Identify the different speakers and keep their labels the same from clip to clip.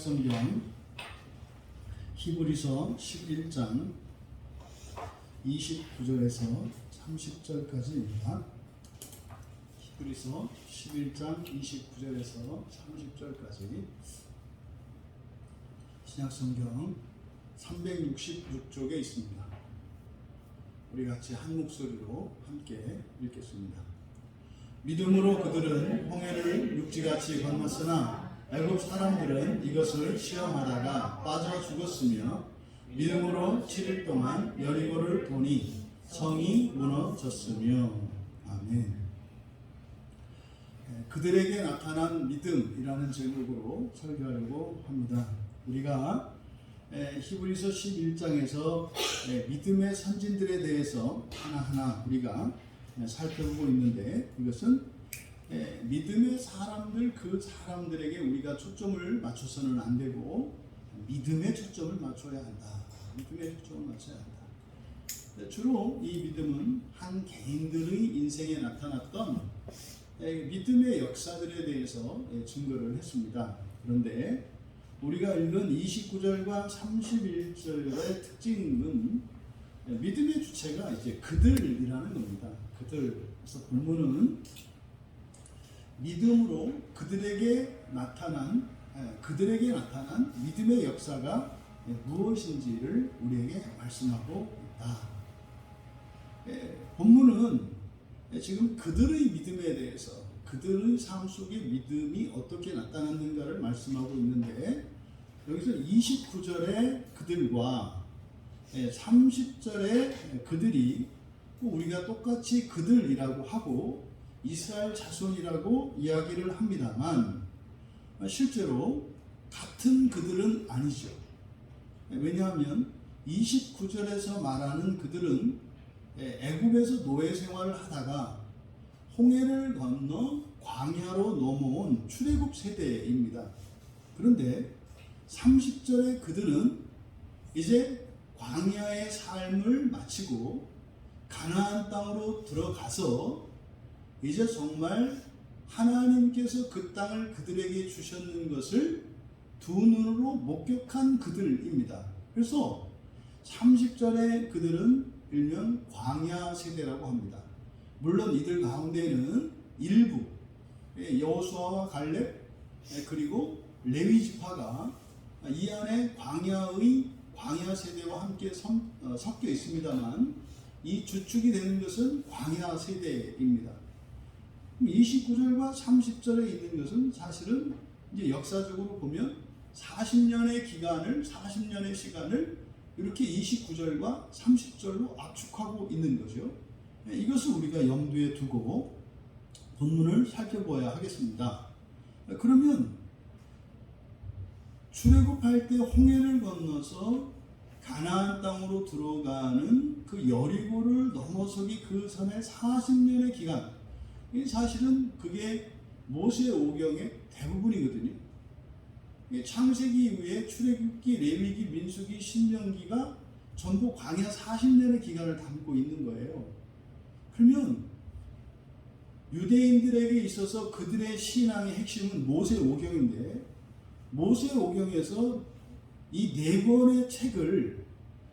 Speaker 1: 신약성경 히브리서 11장 29절에서 30절까지입니다. 히브리서 11장 29절에서 30절까지 신약성경 366쪽에 있습니다. 우리 같이 한 목소리로 함께 읽겠습니다. 믿음으로 그들은 홍해를 육지같이 건넜으나 애굽 사람들은 이것을 시험하다가 빠져 죽었으며 믿음으로 7일 동안 여리고를 보니 성이 무너졌으며. 아멘. 그들에게 나타난 믿음이라는 제목으로 설교하려고 합니다. 우리가 히브리서 11장에서 믿음의 선진들에 대해서 하나하나 우리가 살펴보고 있는데, 이것은 믿음의 사람들, 그 사람들에게 우리가 초점을 맞춰서는 안 되고 믿음에 초점을 맞춰야 한다. 믿음에 초점을 맞춰야 한다. 주로 이 믿음은 한 개인들의 인생에 나타났던 믿음의 역사들에 대해서 증거를 했습니다. 그런데 우리가 읽은 29절과 31절의 특징은 믿음의 주체가 이제 그들이라는 겁니다. 그들. 그래서 본문은 믿음으로 그들에게 나타난 믿음의 역사가 무엇인지를 우리에게 말씀하고 있다. 본문은 지금 그들의 믿음에 대해서, 그들의 삶 속에 믿음이 어떻게 나타났는가를 말씀하고 있는데, 여기서 29절의 그들과 30절의 그들이 우리가 똑같이 그들이라고 하고 이스라엘 자손이라고 이야기를 합니다만, 실제로 같은 그들은 아니죠. 왜냐하면 29절에서 말하는 그들은 애굽에서 노예 생활을 하다가 홍해를 건너 광야로 넘어온 출애굽 세대입니다. 그런데 30절의 그들은 이제 광야의 삶을 마치고 가나안 땅으로 들어가서 이제 정말 하나님께서 그 땅을 그들에게 주셨는 것을 두 눈으로 목격한 그들입니다. 그래서 30절의 그들은 일명 광야 세대라고 합니다. 물론 이들 가운데에는 일부 여호수아와 갈렙 그리고 레위 지파가 이 안에 광야 세대와 함께 섞여 있습니다만, 이 주축이 되는 것은 광야 세대입니다. 29절과 30절에 있는 것은 사실은 이제 역사적으로 보면 40년의 시간을 이렇게 29절과 30절로 압축하고 있는 거죠. 이것을 우리가 염두에 두고 본문을 살펴봐야 하겠습니다. 그러면 출애굽할 때 홍해를 건너서 가나안 땅으로 들어가는 그 여리고를 넘어서기 그 전에 40년의 기간, 사실은 그게 모세 오경의 대부분이거든요. 창세기 이후에 출애굽기, 레위기, 민수기, 신명기가 전부 광야 40년의 기간을 담고 있는 거예요. 그러면 유대인들에게 있어서 그들의 신앙의 핵심은 모세 오경인데, 모세 오경에서 이 네 권의 책을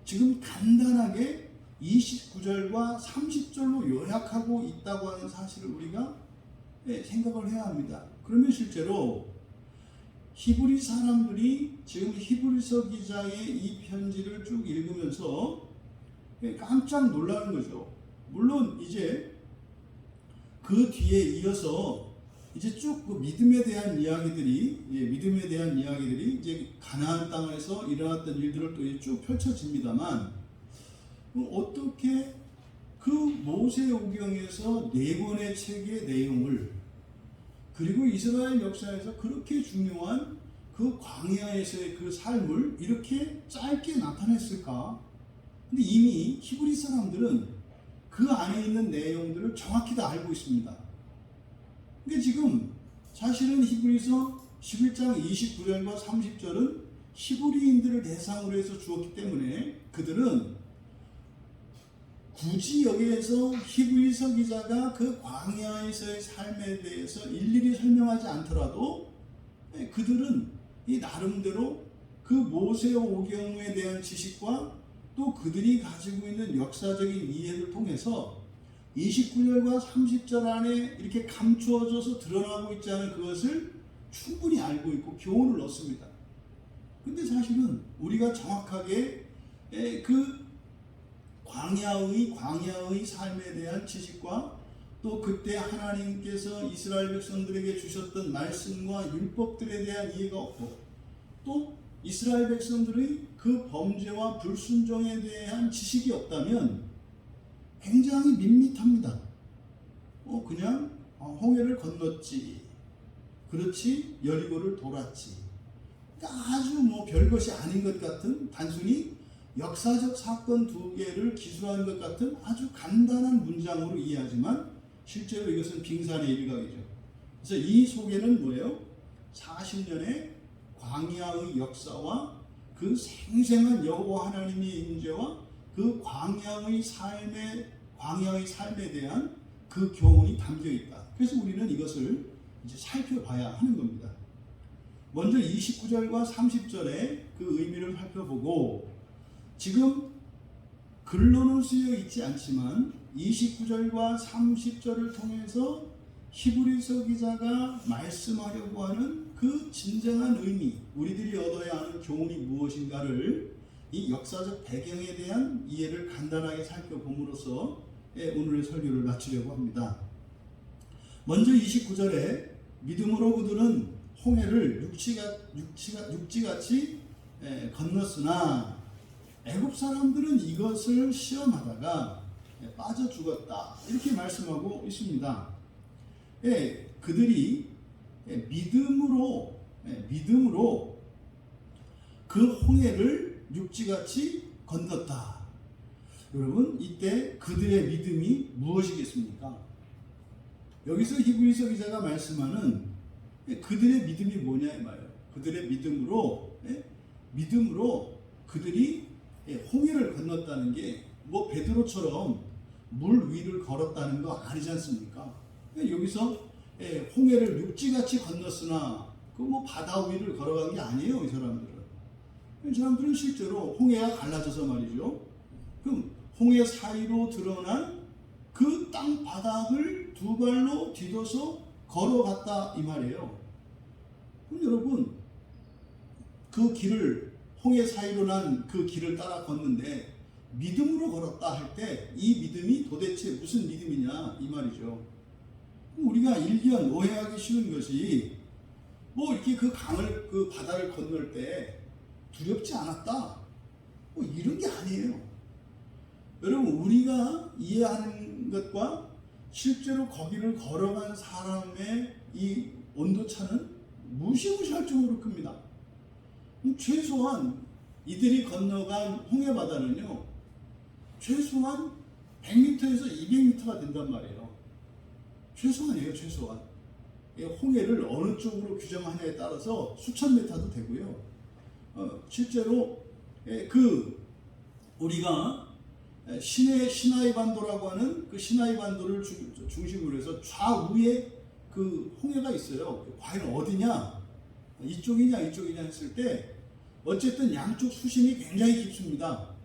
Speaker 1: 지금 간단하게 29절과 30절로 요약하고 있다고 하는 사실을 우리가 생각을 해야 합니다. 그러면 실제로 히브리 사람들이 지금 히브리서 기자의 이 편지를 쭉 읽으면서 깜짝 놀라는 거죠. 물론 이제 그 뒤에 이어서 이제 쭉 그 믿음에 대한 이야기들이 이제 가나안 땅에서 일어났던 일들을 또 쭉 펼쳐집니다만, 어떻게 그 모세오경에서 네 권의 책의 내용을, 그리고 이스라엘 역사에서 그렇게 중요한 그 광야에서의 그 삶을 이렇게 짧게 나타냈을까? 근데 이미 히브리 사람들은 그 안에 있는 내용들을 정확히 다 알고 있습니다. 근데 지금 사실은 히브리서 11장 29절과 30절은 히브리인들을 대상으로 해서 주었기 때문에 그들은 굳이 여기에서 히브리서 기자가 그 광야에서의 삶에 대해서 일일이 설명하지 않더라도 그들은 이 나름대로 그 모세 오경에 대한 지식과 또 그들이 가지고 있는 역사적인 이해를 통해서 29절과 30절 안에 이렇게 감추어져서 드러나고 있지 않은 그것을 충분히 알고 있고 교훈을 얻습니다. 근데 사실은 우리가 정확하게 그 광야의 삶에 대한 지식과 또 그때 하나님께서 이스라엘 백성들에게 주셨던 말씀과 율법들에 대한 이해가 없고 또 이스라엘 백성들의 그 범죄와 불순종에 대한 지식이 없다면 굉장히 밋밋합니다. 그냥 홍해를 건넜지, 그렇지, 여리고를 돌았지. 그러니까 아주 별것이 아닌 것 같은 단순히 역사적 사건 두 개를 기술한 것 같은 아주 간단한 문장으로 이해하지만 실제로 이것은 빙산의 일각이죠. 그래서 이 속에는 뭐예요? 40년의 광야의 역사와 그 생생한 여호와 하나님의 임재와 그 광야의 삶에 대한 그 교훈이 담겨 있다. 그래서 우리는 이것을 이제 살펴봐야 하는 겁니다. 먼저 29절과 30절의 그 의미를 살펴보고 지금 글로는 쓰여 있지 않지만 29절과 30절을 통해서 히브리서 기자가 말씀하려고 하는 그 진정한 의미, 우리들이 얻어야 하는 교훈이 무엇인가를 이 역사적 배경에 대한 이해를 간단하게 살펴봄으로써 오늘의 설교를 마치려고 합니다. 먼저 29절에 믿음으로 그들은 홍해를 육지같이 건넜으나 애굽 사람들은 이것을 시험하다가 빠져 죽었다. 이렇게 말씀하고 있습니다. 그들이 믿음으로 그 홍해를 육지같이 건넜다. 여러분, 이때 그들의 믿음이 무엇이겠습니까? 여기서 히브리서 기자가 말씀하는 그들의 믿음이 뭐냐 이 말이에요. 그들의 믿음으로 그들이 홍해를 건넜다는 게 베드로처럼 물 위를 걸었다는 거 아니지 않습니까? 여기서 홍해를 육지같이 건넜으나 그 바다 위를 걸어간 게 아니에요. 이 사람들은 실제로 홍해가 갈라져서 말이죠. 그럼 홍해 사이로 드러난 그 땅 바닥을 두 발로 디뎌서 걸어갔다 이 말이에요. 그럼 여러분, 그 길을 홍해 사이로 난 그 길을 따라 걷는데 믿음으로 걸었다 할 때 이 믿음이 도대체 무슨 믿음이냐 이 말이죠. 우리가 일견 오해하기 쉬운 것이 이렇게 그 바다를 건널 때 두렵지 않았다 이런 게 아니에요. 여러분, 우리가 이해하는 것과 실제로 거기를 걸어간 사람의 이 온도차는 무시무시할 정도로 큽니다. 최소한 이들이 건너간 홍해바다는요, 최소한 100m에서 200m가 된단 말이에요. 최소한이에요, 최소한. 홍해를 어느 쪽으로 규정하냐에 따라서 수천 메타도 되고요. 실제로 우리가 시나이 반도라고 하는 그 시나이 반도를 중심으로 해서 좌우에 그 홍해가 있어요. 과연 어디냐? 이쪽이냐 했을 때 어쨌든 양쪽 수심이 굉장히 깊습니다.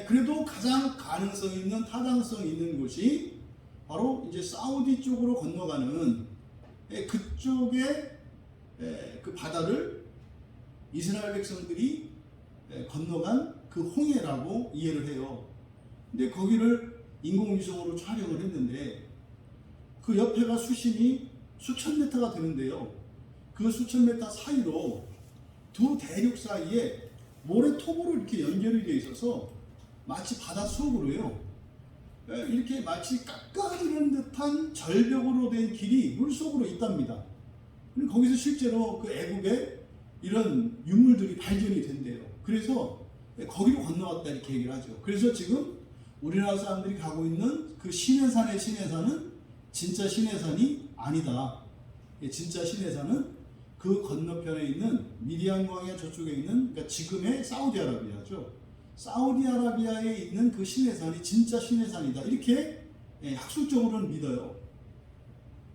Speaker 1: 그래도 가장 가능성 있는 타당성 있는 곳이 바로 이제 사우디 쪽으로 건너가는 그쪽에 그 바다를 이스라엘 백성들이 건너간 그 홍해라고 이해를 해요. 근데 거기를 인공위성으로 촬영을 했는데 그 옆에가 수심이 수천 메타가 되는데요. 그 수천 메타 사이로 두 대륙 사이에 모래톱으로 이렇게 연결이 되어 있어서 마치 바닷속으로요. 이렇게 마치 깎아지는 듯한 절벽으로 된 길이 물속으로 있답니다. 거기서 실제로 그 애국에 이런 유물들이 발견이 된대요. 그래서 거기로 건너왔다 이렇게 얘기를 하죠. 그래서 지금 우리나라 사람들이 가고 있는 그 시내산의 시내산은 진짜 시내산이 아니다. 진짜 시내산은 그 건너편에 있는 미디안 광야 저쪽에 있는, 그러니까 지금의 사우디아라비아죠. 사우디아라비아에 있는 그 시내산이 진짜 시내산이다. 이렇게 학술적으로는 믿어요.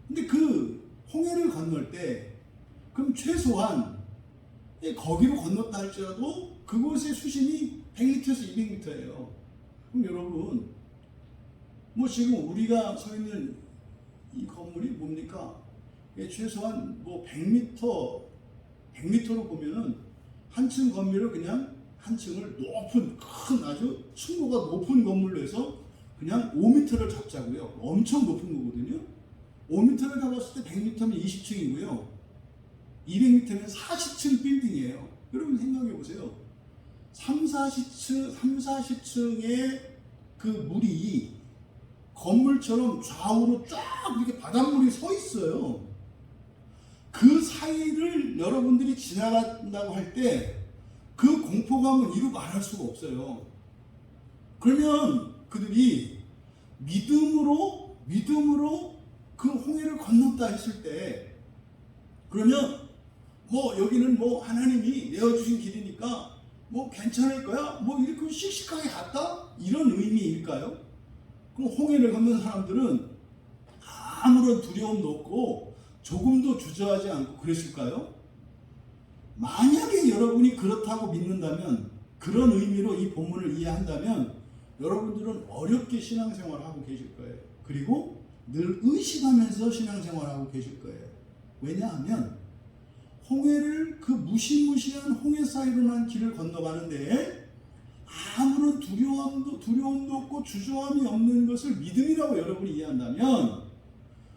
Speaker 1: 근데 그 홍해를 건널 때 그럼 최소한 거기로 건넜다 할지라도 그곳의 수심이 100m에서 200m예요. 그럼 여러분, 뭐 지금 우리가 서 있는 이 건물이 뭡니까? 최소한 뭐 100m로 보면은 한 층 건물을 그냥 한 층을 높은 큰 아주 층고가 높은 건물로 해서 그냥 5m를 잡자고요. 엄청 높은 거거든요. 5m를 잡았을 때 100m면 20층이고요. 200m면 40층 빌딩이에요. 여러분 생각해 보세요. 40층의 그 물이 건물처럼 좌우로 쫙 이렇게 바닷물이 서 있어요. 그 사이를 여러분들이 지나간다고 할 때 그 공포감을 이루 말할 수가 없어요. 그러면 그들이 믿음으로 그 홍해를 건넜다 했을 때, 그러면 뭐 여기는 뭐 하나님이 내어주신 길이니까 뭐 괜찮을 거야? 뭐 이렇게 씩씩하게 갔다? 이런 의미일까요? 그럼 홍해를 건넌 사람들은 아무런 두려움도 없고 조금도 주저하지 않고 그랬을까요? 만약에 여러분이 그렇다고 믿는다면, 그런 의미로 이 본문을 이해한다면 여러분들은 어렵게 신앙생활을 하고 계실 거예요. 그리고 늘 의심하면서 신앙생활을 하고 계실 거예요. 왜냐하면 홍해를, 그 무시무시한 홍해 사이로 난 길을 건너가는데 아무런 두려움도 없고 주저함이 없는 것을 믿음이라고 여러분이 이해한다면,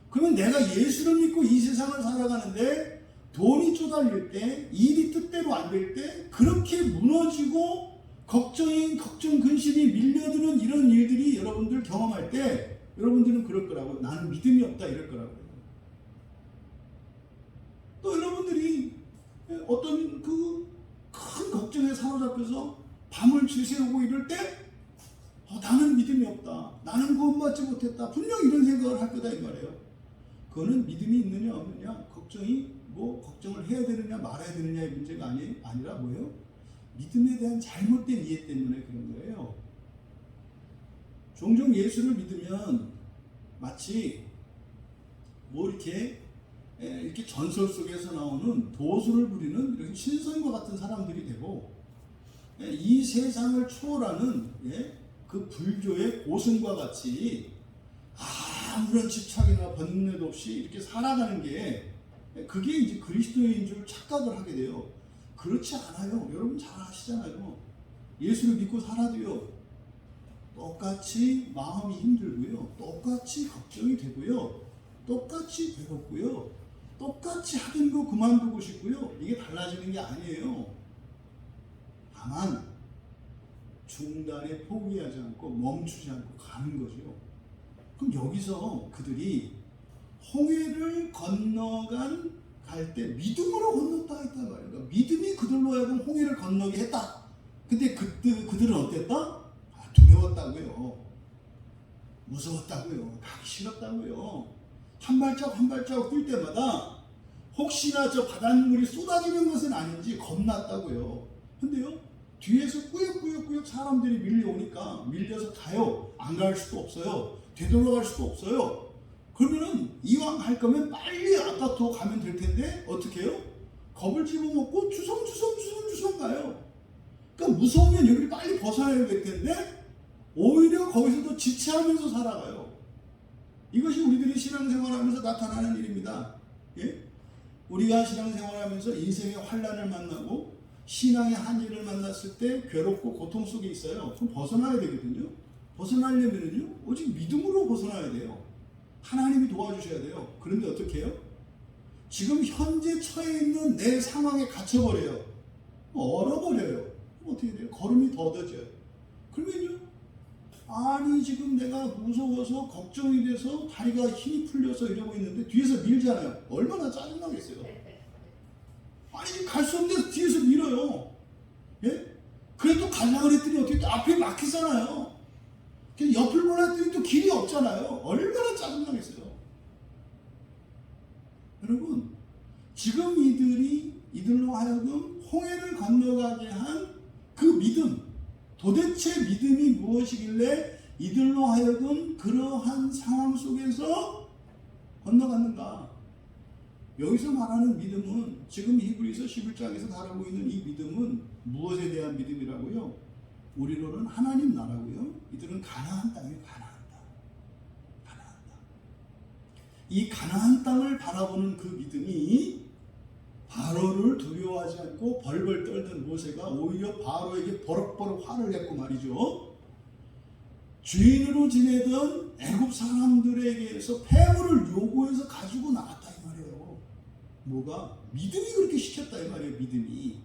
Speaker 1: 그러면 내가 예수를 믿고 이 세상을 살아가는데 돈이 쪼달릴 때, 일이 뜻대로 안 될 때, 그렇게 무너지고 걱정, 근심이 밀려드는 이런 일들이 여러분들 경험할 때 여러분들은 그럴 거라고요. 나는 믿음이 없다 이럴 거라고요. 또 여러분들이 어떤 그 큰 걱정에 사로잡혀서 밤을 지새우고 이럴 때 나는 믿음이 없다. 나는 구원받지 못했다. 분명 이런 생각을 할 거다 이 말이에요. 그거는 믿음이 있느냐 없느냐, 걱정을 해야 되느냐 말아야 되느냐의 문제가 아니라 뭐예요? 믿음에 대한 잘못된 이해 때문에 그런 거예요. 종종 예수를 믿으면 마치 뭐 이렇게 전설 속에서 나오는 도수를 부리는 이런 신선과 같은 사람들이 되고, 이 세상을 초월하는 그 불교의 고승과 같이 아무런 집착이나 번뇌도 없이 이렇게 살아가는 게, 그게 이제 그리스도인 줄 착각을 하게 돼요. 그렇지 않아요. 여러분 잘 아시잖아요. 예수를 믿고 살아도요, 똑같이 마음이 힘들고요, 똑같이 걱정이 되고요, 똑같이 괴롭고요, 똑같이 하던 거 그만두고 싶고요. 이게 달라지는 게 아니에요. 다만 중단에 포기하지 않고 멈추지 않고 가는 거죠. 그럼 여기서 그들이 홍해를 갈 때 믿음으로 건넜다 했단 말이에요. 그러니까 믿음이 그들로 하여금 홍해를 건너게 했다. 근데 그들은 어땠다? 두려웠다고요. 무서웠다고요. 가기 싫었다고요. 한 발자국 뛸 때마다 혹시나 저 바닷물이 쏟아지는 것은 아닌지 겁났다고요. 근데요, 뒤에서 꾸역꾸역 사람들이 밀려오니까 밀려서 가요. 안 갈 수도 없어요. 되돌아갈 수도 없어요. 그러면은 이왕 할 거면 빨리 아까부터 가면 될 텐데 어떻게 해요? 겁을 집어먹고 주섬주섬 가요. 그러니까 무서우면 여기를 빨리 벗어나야 될 텐데 오히려 거기서도 지체하면서 살아가요. 이것이 우리들이 신앙생활하면서 나타나는 일입니다. 우리가 신앙생활하면서 인생의 환난을 만나고 신앙의 한계를 만났을 때 괴롭고 고통 속에 있어요. 그럼 벗어나야 되거든요. 벗어나려면요, 오직 믿음으로 벗어나야 돼요. 하나님이 도와주셔야 돼요. 그런데 어떻게 해요? 지금 현재 처해 있는 내 상황에 갇혀버려요. 얼어버려요. 어떻게 돼요? 걸음이 더뎌져요. 그러면요, 아니 지금 내가 무서워서 걱정이 돼서 다리가 힘이 풀려서 이러고 있는데 뒤에서 밀잖아요. 얼마나 짜증나겠어요. 아니 지금 갈 수 없는 데서 뒤에서 밀어요. 그래도 가려고 했더니 어떻게 앞에 막히잖아요. 옆을 보려 했더니 또 길이 없잖아요. 얼마나 짜증나겠어요. 여러분, 지금 이들로 하여금 홍해를 건너가게 한 그 믿음, 도대체 믿음이 무엇이길래 이들로 하여금 그러한 상황 속에서 건너갔는가? 여기서 말하는 믿음은 지금 히브리서 11장에서 다루고 있는 이 믿음은 무엇에 대한 믿음이라고요? 우리로는 하나님 나라고요. 이들은 가나안 땅이에요. 가나안 땅. 가나안 땅. 이 가나안 땅을 바라보는 그 믿음이 바로를 두려워하지 않고 벌벌 떨던 모세가 오히려 바로에게 버럭버럭 화를 냈고 말이죠. 주인으로 지내던 애굽 사람들에게서 폐물을 요구해서 가지고 나왔다 이 말이에요. 뭐가? 믿음이 그렇게 시켰다 이 말이에요. 믿음이.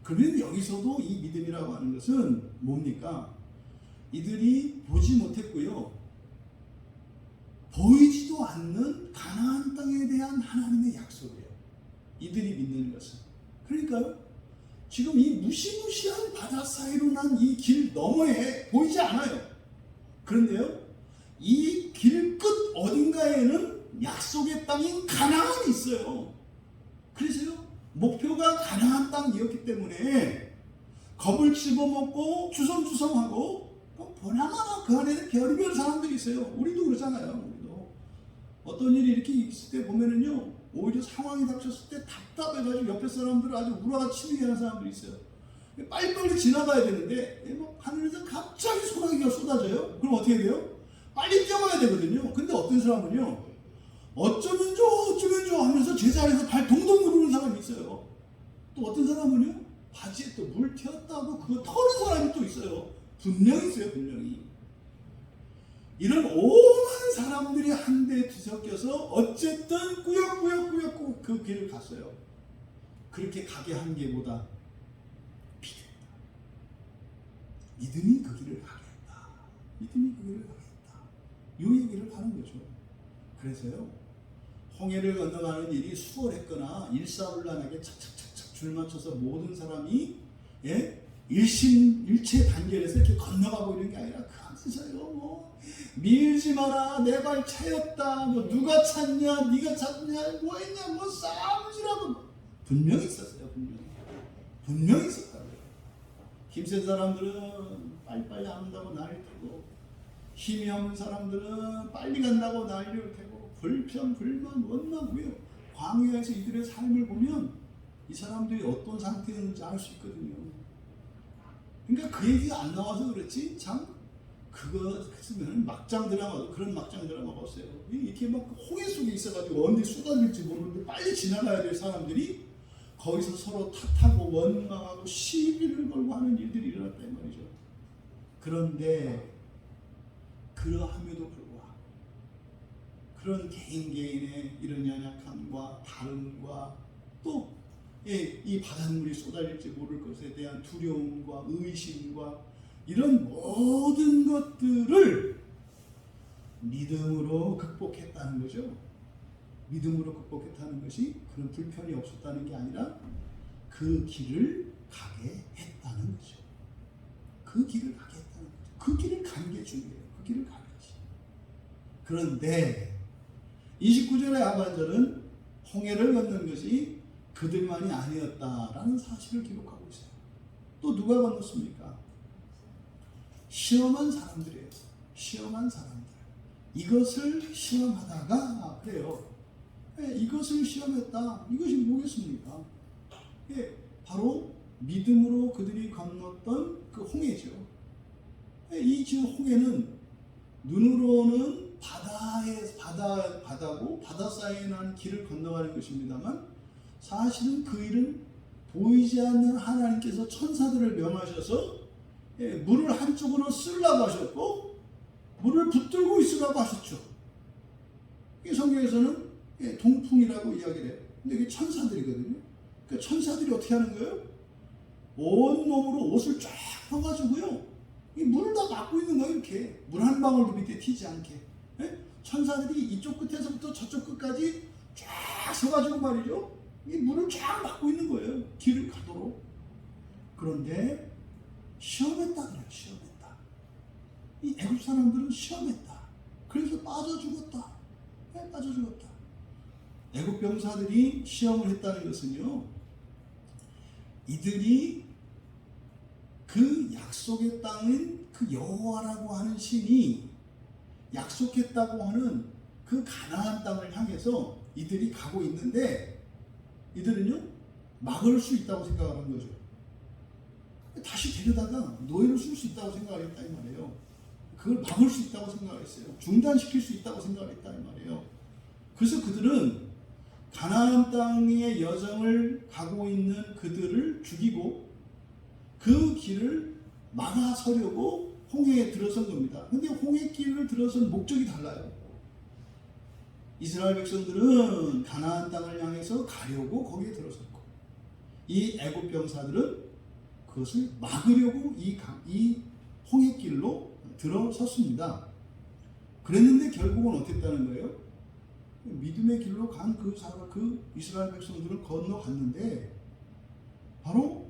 Speaker 1: 그러면 여기서도 이 믿음이라고 하는 것은 뭡니까? 이들이 보지 못했고요. 보이지도 않는 가나안 땅에 대한 하나님의 약속이에요. 이들이 믿는 것은. 그러니까요. 지금 이 무시무시한 바다 사이로 난 이 길 너머에 보이지 않아요. 그런데요, 이 길 끝 어딘가에는 약속의 땅인 가나안이 있어요. 그래서요, 목표가 가나안 땅이었기 때문에 겁을 집어먹고 주섬주섬하고 보나마나 그 안에는 별의별 사람들이 있어요. 우리도 그러잖아요. 우리도 어떤 일이 이렇게 있을 때 보면은요, 오히려 상황이 닥쳤을 때 답답해가지고 옆에 사람들을 아주 우라가 치밀게 하는 사람들이 있어요. 빨리빨리 지나가야 되는데 하늘에서 갑자기 소나기가 쏟아져요. 그럼 어떻게 돼요? 빨리 뛰어가야 되거든요. 근데 어떤 사람은요, 어쩌면 좋아 하면서 제자리에서 발 동동 구르는 사람이 있어요. 또 어떤 사람은요, 바지에 또 물 튀었다고 그거 터는 사람이 또 있어요. 분명히 있어요. 분명히. 이런 오만 사람들이 한데 뒤섞여서 어쨌든 꾸역꾸역 그 길을 갔어요. 그렇게 가게 한 게보다 믿음이 그 길을 가게 했다. 믿음이 그 길을 가게 했다. 이 얘기를 하는 거죠. 그래서요, 홍해를 건너가는 일이 수월했거나 일사불란하게 착착착착 줄 맞춰서 모든 사람이 일체 단결해서 이렇게 건너가고 있는 게 아니라 그 안에서요, 뭐 밀지 마라, 내 발 차였다, 뭐 누가 찼냐, 네가 찼냐, 뭐 했냐, 뭐 싸움질하고 분명히 있었어요. 분명히 있었다고요. 힘센 사람들은 빨리빨리 안 온다고 난리를 피고, 힘이 없는 사람들은 빨리 간다고 난리를 피고, 불평, 불만, 원망, 왜요? 광야에서 이들의 삶을 보면 이 사람들이 어떤 상태였는지 알 수 있거든요. 그러니까 그 얘기가 안 나와서 그렇지, 참 그거 했으면 막장 드라마도 그런 막장 드라마가 없어요. 이렇게 막 홍해 속에 있어가지고 언제 쏟아질지 모르는데 빨리 지나가야 될 사람들이 거기서 서로 탓하고 원망하고 시비를 걸고 하는 일들이 일어났단 말이죠. 그런데 그러함에도 불구하고 그런 개인의 이런 연약함과 다름과 또 이 바닷물이 쏟아질지 모를 것에 대한 두려움과 의심과 이런 모든 것들을 믿음으로 극복했다는 거죠. 믿음으로 극복했다는 것이 그런 불편이 없었다는 게 아니라 그 길을 가게 했다는 거죠. 그 길을 가게 했다는 거죠. 그 길을 가는 게 중요해요. 그 길을 가는 것이. 그런데 29절의 하반절은 홍해를 건넌 것이 그들만이 아니었다라는 사실을 기록하고 있어요. 또 누가 건넜습니까? 시험한 사람들이에요. 시험한 사람들. 이것을 시험하다가 그래요. 이것을 시험했다. 이것이 뭐겠습니까? 바로 믿음으로 그들이 건넜던 그 홍해죠. 이 지금 홍해는 눈으로는 바다고 바다 사이에 난 길을 건너가는 것입니다만, 사실은 그 일은 보이지 않는 하나님께서 천사들을 명하셔서 물을 한쪽으로 쓰려고 하셨고 물을 붙들고 있으라고 하셨죠. 성경에서는 동풍이라고 이야기를 해요. 근데 이게 천사들이거든요. 그러니까 천사들이 어떻게 하는 거예요? 온 몸으로 옷을 쫙 펴가지고요, 이 물을 다 막고 있는 거예요. 이렇게 물 한 방울도 밑에 튀지 않게. 천사들이 이쪽 끝에서부터 저쪽 끝까지 쫙 서가지고 말이죠, 이 물을 쫙 막고 있는 거예요. 길을 가도록. 그런데 시험했다 그래요. 시험했다. 이 애굽 사람들은 시험했다. 그래서 빠져 죽었다. 빠져 죽었다. 애굽 병사들이 시험을 했다는 것은요, 이들이 그 약속의 땅은 그 여호와라고 하는 신이 약속했다고 하는 그 가나안 땅을 향해서 이들이 가고 있는데 이들은요 막을 수 있다고 생각을 한 거죠. 다시 데려다가 노예로 쓸 수 있다고 생각을 했다 이 말이에요. 그걸 막을 수 있다고 생각을 했어요. 중단시킬 수 있다고 생각을 했다 이 말이에요. 그래서 그들은 가나안 땅의 여정을 가고 있는 그들을 죽이고 그 길을 막아서려고 홍해에 들어선 겁니다. 근데 홍해길을 들어선 목적이 달라요. 이스라엘 백성들은 가나안 땅을 향해서 가려고 거기에 들어섰고 이 애굽 병사들은 그것을 막으려고 이 홍해길로 들어섰습니다. 그랬는데 결국은 어땠다는 거예요? 믿음의 길로 간 그 이스라엘 백성들을 건너갔는데 바로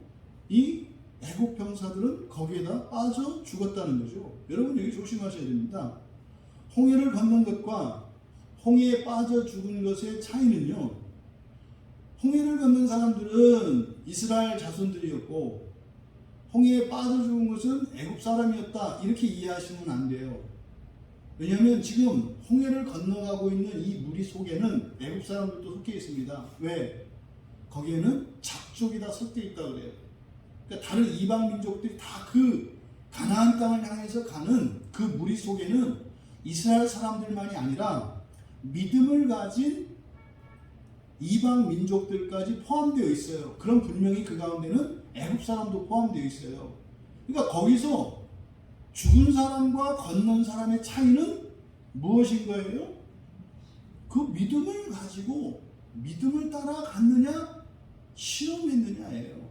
Speaker 1: 이 애국 병사들은 거기에다 빠져 죽었다는 거죠. 여러분 여기 조심하셔야 됩니다. 홍해를 건넌 것과 홍해에 빠져 죽은 것의 차이는요. 홍해를 건넌 사람들은 이스라엘 자손들이었고 홍해에 빠져 죽은 것은 애국 사람이었다 이렇게 이해하시면 안 돼요. 왜냐하면 지금 홍해를 건너가고 있는 이 무리 속에는 애국 사람들도 섞여 있습니다. 왜? 거기에는 잡족이 다 섞여 있다고 그래요. 그러니까 다른 이방 민족들이 다 그 가나안 땅을 향해서 가는 그 무리 속에는 이스라엘 사람들만이 아니라 믿음을 가진 이방 민족들까지 포함되어 있어요. 그럼 분명히 그 가운데는 애국 사람도 포함되어 있어요. 그러니까 거기서 죽은 사람과 건넌 사람의 차이는 무엇인 거예요? 그 믿음을 가지고 믿음을 따라 갔느냐 실험했느냐예요.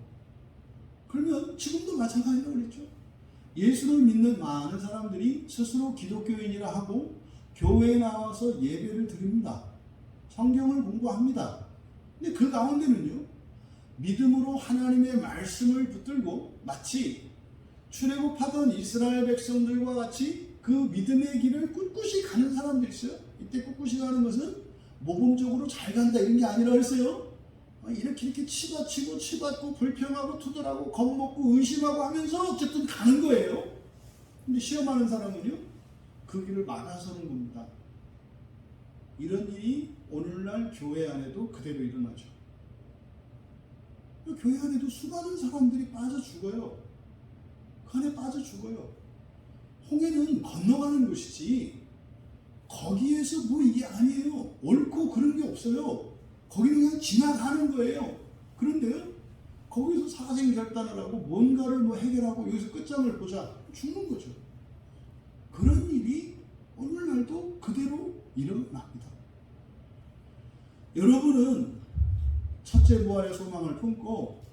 Speaker 1: 그러면 지금도 마찬가지라고 그랬죠. 예수를 믿는 많은 사람들이 스스로 기독교인이라 하고 교회에 나와서 예배를 드립니다. 성경을 공부합니다. 근데 그 가운데는요. 믿음으로 하나님의 말씀을 붙들고 마치 출애굽하던 이스라엘 백성들과 같이 그 믿음의 길을 꿋꿋이 가는 사람들이 있어요. 이때 꿋꿋이 가는 것은 모범적으로 잘 간다 이런 게 아니라 그랬어요. 이렇게 치받치고 치받고 불평하고 투덜하고 겁먹고 의심하고 하면서 어쨌든 가는 거예요. 근데 시험하는 사람은요. 그 길을 막아서는 겁니다. 이런 일이 오늘날 교회 안에도 그대로 일어나죠. 교회 안에도 수많은 사람들이 빠져 죽어요. 그 안에 빠져 죽어요. 홍해는 건너가는 것이지 거기에서 뭐 이게 아니에요. 옳고 그런 게 없어요. 거기는 그냥 지나가는 거예요. 그런데요. 거기서 사생결단을 하고 뭔가를 뭐 해결하고 여기서 끝장을 보자. 죽는 거죠. 그런 일이 오늘날도 그대로 일어납니다. 여러분은 첫째 부활의 소망을 품고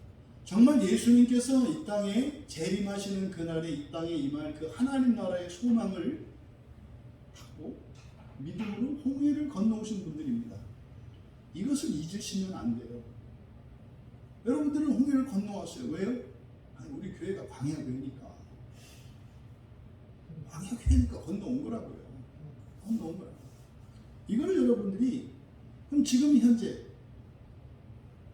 Speaker 1: 정말 예수님께서 이 땅에 재림하시는 그날에 이 땅에 임할 그 하나님 나라의 소망을 갖고 믿음으로 홍해를 건너오신 분들입니다. 이것을 잊으시면 안 돼요. 여러분들은 홍해를 건너왔어요. 왜요? 아니, 우리 교회가 광야교회니까. 광야교회니까 건너온 거라고요. 건너온 거라고요. 이거를 여러분들이 그럼 지금 현재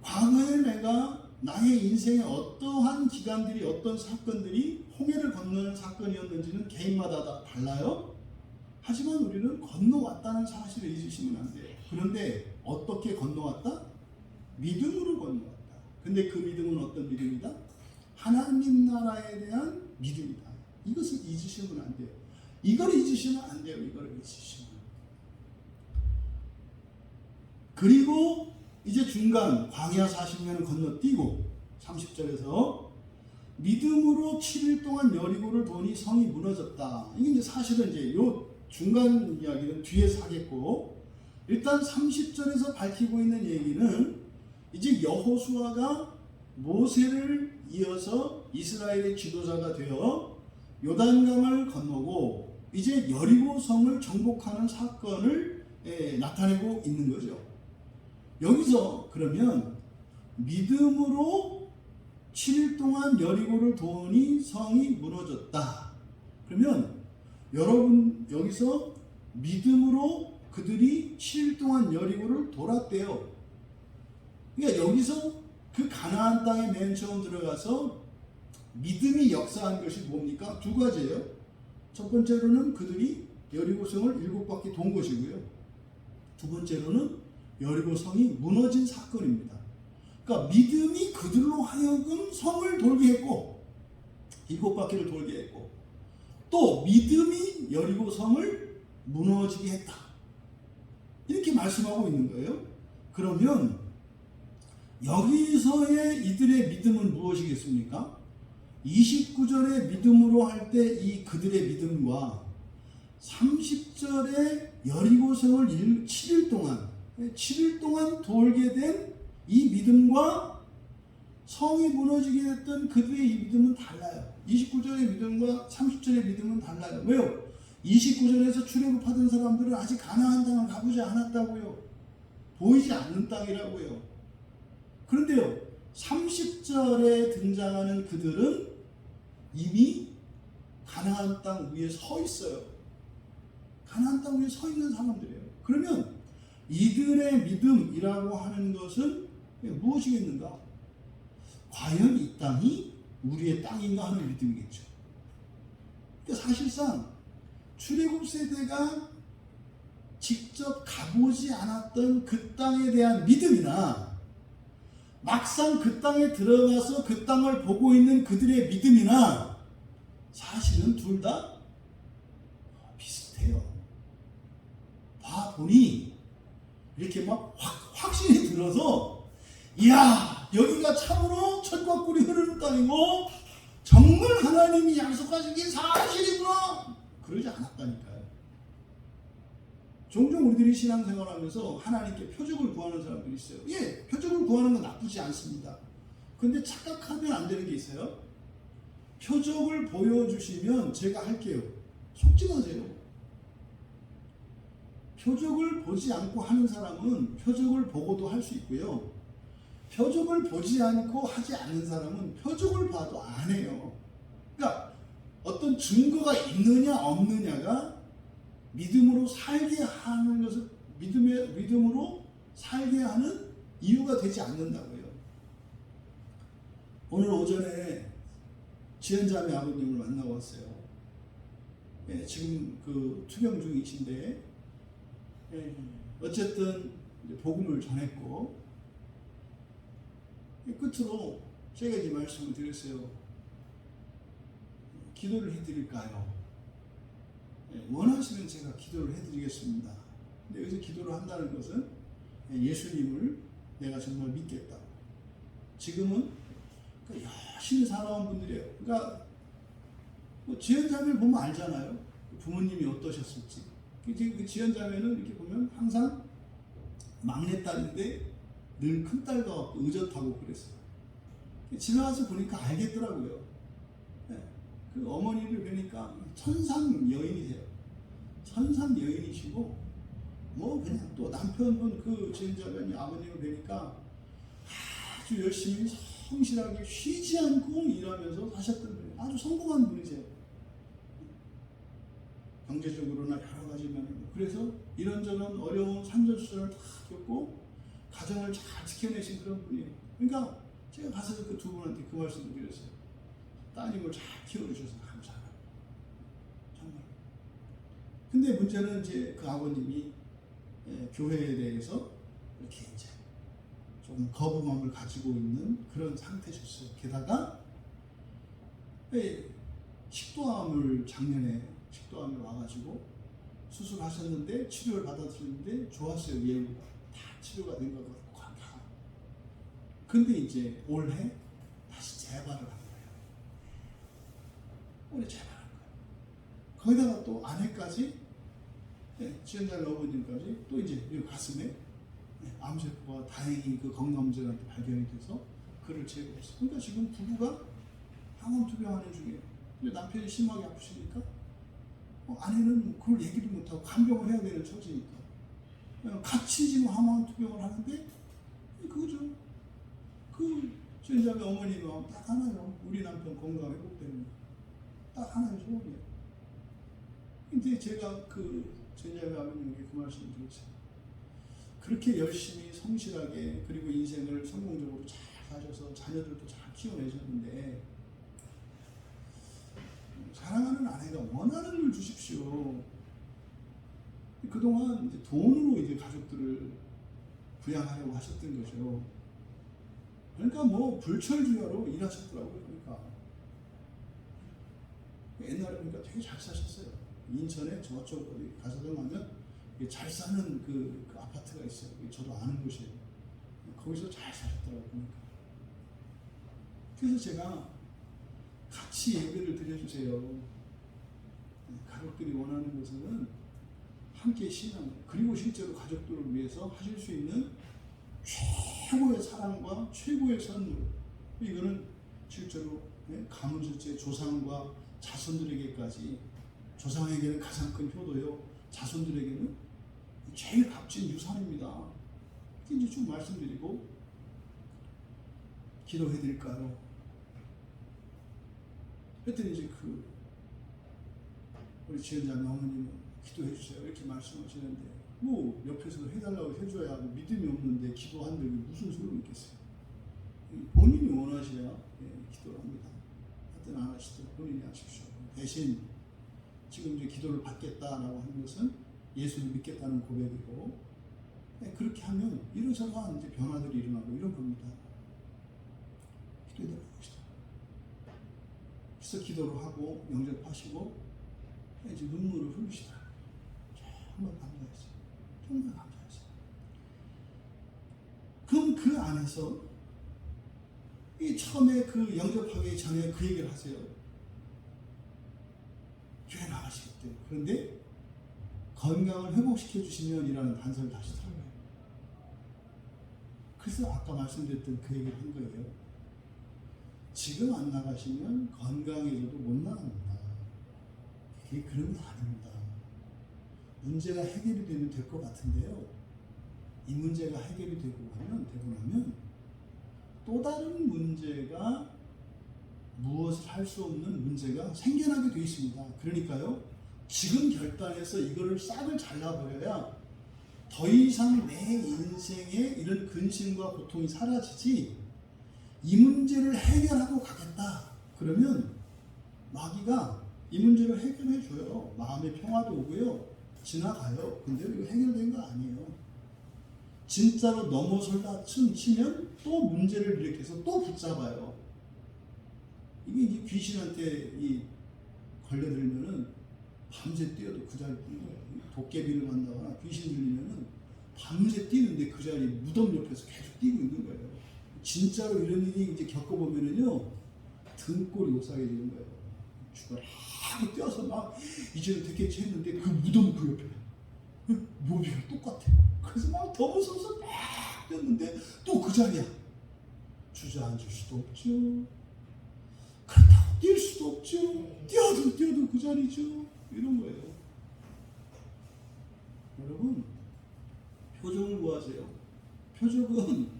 Speaker 1: 과거에 내가 나의 인생의 어떠한 기간들이 어떤 사건들이 홍해를 건너는 사건이었는지는 개인마다 다 달라요. 하지만 우리는 건너왔다는 사실을 잊으시면 안 돼요. 그런데 어떻게 건너왔다? 믿음으로 건너왔다. 근데 그 믿음은 어떤 믿음이다? 하나님 나라에 대한 믿음이다. 이것을 잊으시면 안 돼요. 이걸 잊으시면 안 돼요. 이걸 잊으시면. 그리고 이제 중간 광야 40년을 건너뛰고 30절에서 믿음으로 7일 동안 여리고를 도니 성이 무너졌다. 이게 이제 사실은 이제 요 중간 이야기는 뒤에서 하겠고 일단 30절에서 밝히고 있는 얘기는 이제 여호수아가 모세를 이어서 이스라엘의 지도자가 되어 요단강을 건너고 이제 여리고 성을 정복하는 사건을 나타내고 있는 거죠. 여기서 그러면 믿음으로 7일 동안 여리고를 도니 성이 무너졌다. 그러면 여러분 여기서 믿음으로 그들이 7일 동안 여리고를 돌았대요. 그러니까 여기서 그 가나안 땅에 맨 처음 들어가서 믿음이 역사한 것이 뭡니까? 두 가지예요. 첫 번째로는 그들이 여리고성을 7바퀴 돈 것이고요. 두 번째로는 여리고 성이 무너진 사건입니다. 그러니까 믿음이 그들로 하여금 성을 돌게 했고 7바퀴를 돌게 했고 또 믿음이 여리고 성을 무너지게 했다. 이렇게 말씀하고 있는 거예요. 그러면 여기서의 이들의 믿음은 무엇이겠습니까? 29절의 믿음으로 할 때 이 그들의 믿음과 30절의 여리고성을 7일 동안 돌게 된 이 믿음과 성이 무너지게 됐던 그들의 이 믿음은 달라요. 29절의 믿음과 30절의 믿음은 달라요. 왜요? 29절에서 출애굽하던 사람들은 아직 가나안 땅을 가보지 않았다고요. 보이지 않는 땅이라고요. 그런데요, 30절에 등장하는 그들은 이미 가나안 땅 위에 서 있어요. 가나안 땅 위에 서 있는 사람들이에요. 그러면 이들의 믿음이라고 하는 것은 무엇이겠는가? 과연 이 땅이 우리의 땅인가 하는 믿음이겠죠. 그러니까 사실상 출애굽 세대가 직접 가보지 않았던 그 땅에 대한 믿음이나 막상 그 땅에 들어가서 그 땅을 보고 있는 그들의 믿음이나 사실은 둘 다 비슷해요. 봐보니 이렇게 막 확신이 들어서 이야 여기가 참으로 철과 꿀이 흐르는 땅이고 정말 하나님이 약속하신 게 사실이구나 그러지 않았다니까요. 종종 우리들이 신앙생활하면서 하나님께 표적을 구하는 사람들이 있어요. 예, 표적을 구하는 건 나쁘지 않습니다. 근데 착각하면 안 되는 게 있어요. 표적을 보여주시면 제가 할게요. 속지 마세요. 표적을 보지 않고 하는 사람은 표적을 보고도 할 수 있고요. 표적을 보지 않고 하지 않는 사람은 표적을 봐도 안 해요. 그러니까 어떤 증거가 있느냐 없느냐가 믿음으로 살게 하는 것을 믿음으로 살게 하는 이유가 되지 않는다고요. 오늘 오전에 지연자매 아버님을 만나고 왔어요. 예, 지금 그 투병 중이신데 예, 어쨌든 복음을 전했고 끝으로 제가 이제 말씀을 드렸어요. 기도를 해드릴까요? 원하시면 제가 기도를 해드리겠습니다. 근데 여기서 기도를 한다는 것은 예수님을 내가 정말 믿겠다. 지금은 열심히 살아온 분들이에요. 그러니까 뭐 지연자매를 보면 알잖아요. 부모님이 어떠셨을지. 그 지연자매는 이렇게 보면 항상 막내딸인데 늘 큰딸과 같고 의젓하고 그랬어요. 집에 와서 보니까 알겠더라고요. 그 어머니를 뵈니까 천상 여인이세요. 천상 여인이시고 뭐 그냥 또 남편분 그 지연자매님 아버님을 뵈니까 아주 열심히 성실하게 쉬지 않고 일하면서 사셨던 분이에요. 아주 성공한 분이세요. 경제적으로나 여러 가지 면으로. 그래서 이런저런 어려운 산전수전을 다 겪고 가정을 잘 지켜내신 그런 분이에요. 그러니까 제가 가서 그 두 분한테 그 말씀을 드렸어요. 따님을 잘 키워주셔서 감사하다. 정말. 근데 문제는 이제 그 아버님이 교회에 대해서 이렇게 이제 조금 거부감을 가지고 있는 그런 상태셨어요. 게다가 식도암을 작년에 식도암이 와가지고 수술하셨는데 치료를 받았는데 좋았어요. 예후가 다 치료가 된 것 같아. 근데 이제 올해 다시 재발을 한 거예요. 올해 재발한 거예요. 거기다가 또 아내까지 지연자매 어머님까지 또 이제 이 가슴에 암세포가 다행히 그 건강검진한테 발견이 돼서 그를 제거했어요. 그러니까 지금 부부가 항암 투병하는 중이에요. 근데 남편이 심하게 아프시니까 아내는 그걸 얘기도 못하고 간병을 해야 되는 처지니까 같이 지금 항암 투병을 하는데 그거죠. 그 지연자매 어머님은 딱 하나요. 우리 남편 건강 회복되는 거. 딱 하나의 소원이에요. 근데 제가 그 지연자매 아버님에게 그 말씀을 드렸어요. 그렇게 열심히 성실하게 그리고 인생을 성공적으로 잘 사셔서 자녀들도 잘 키워내셨는데 사랑하는 아내가 원하는 걸 주십시오. 그동안 이제 돈으로 이제 가족들을 부양하려고 하셨던 거죠. 그러니까 뭐 불철주야로 일하셨더라고요. 그러니까 옛날에 보니까 되게 잘 사셨어요. 인천에 저쪽 어디 가서도 가면 잘 사는 그 아파트가 있어요. 저도 아는 곳이에요. 거기서 잘 사셨더라고요. 그러니까. 그래서 제가 같이 예배를 드려주세요. 가족들이 원하는 것은 함께 신앙, 그리고 실제로 가족들을 위해서 하실 수 있는 최고의 사랑과 최고의 선물. 이거는 실제로 가문줄제 조상과 자손들에게까지, 조상에게는 가장 큰 효도요, 자손들에게는 제일 값진 유산입니다. 이제 쭉 말씀드리고 기도해드릴까요? 그랬더니 이제 우리 지연자매 어머님은 기도해 주세요 이렇게 말씀하시는데, 뭐 옆에서 해달라고 해줘야 하고 믿음이 없는데 기도한다고 무슨 소용이 있겠어요. 본인이 원하셔야 기도를 합니다. 하여튼 안 하시도록 본인이 하십시오. 대신 지금 이제 기도를 받겠다라고 하는 것은 예수를 믿겠다는 고백이고, 그렇게 하면 이러저러한 이제 변화들이 일어나고 이런 겁니다. 기도해 달라고. 그래서 기도를 하고 영접하시고 이제 눈물을 흘리시더라고요. 정말 감사했어요. 정말 감사했어요. 그럼 그 안에서 이 처음에 그 영접하기 전에 그 얘기를 하세요. 교회 나가시겠대요. 그런데 건강을 회복시켜 주시면이라는 단서를 다시더라고요. 그래서 아까 말씀드렸던 그 얘기를 한 거예요. 지금 안 나가시면 건강해져도 못 나갑니다. 이게 그런 건 아닙니다. 문제가 해결이 되면 될 것 같은데요. 이 문제가 해결이 되고 나면 또 다른 문제가, 무엇을 할 수 없는 문제가 생겨나게 되어 있습니다. 그러니까요, 지금 결단해서 이거를 싹을 잘라버려야 더 이상 내 인생에 이런 근심과 고통이 사라지지, 이 문제를 해결하고 가겠다 그러면 마귀가 이 문제를 해결해 줘요. 마음의 평화도 오고요, 지나가요. 근데 이거 해결된 거 아니에요. 진짜로 넘어설다 치면 또 문제를 일으켜서 또 붙잡아요. 이게 이제 귀신한테 걸려들면은 밤새 뛰어도 그 자리 뛰는 거예요. 도깨비를 만나거나 귀신 들리면은 밤새 뛰는데 그 자리 무덤 옆에서 계속 뛰고 있는 거예요. 진짜로 이런 일이 이제 겪어보면은요, 등골이 오싹해지는 거예요. 죽어라 하고 뛰어서 막 이제는 됐겠지 했는데 그 무덤 그 옆에 묘비가 똑같아. 그래서 막 더 무서워서 막 뛰었는데 또 그 자리야. 주저앉을 수도 없죠. 그렇다고 뛸 수도 없죠. 뛰어도 그 자리죠. 이런 거예요. 여러분, 표적을 구하세요. 표적은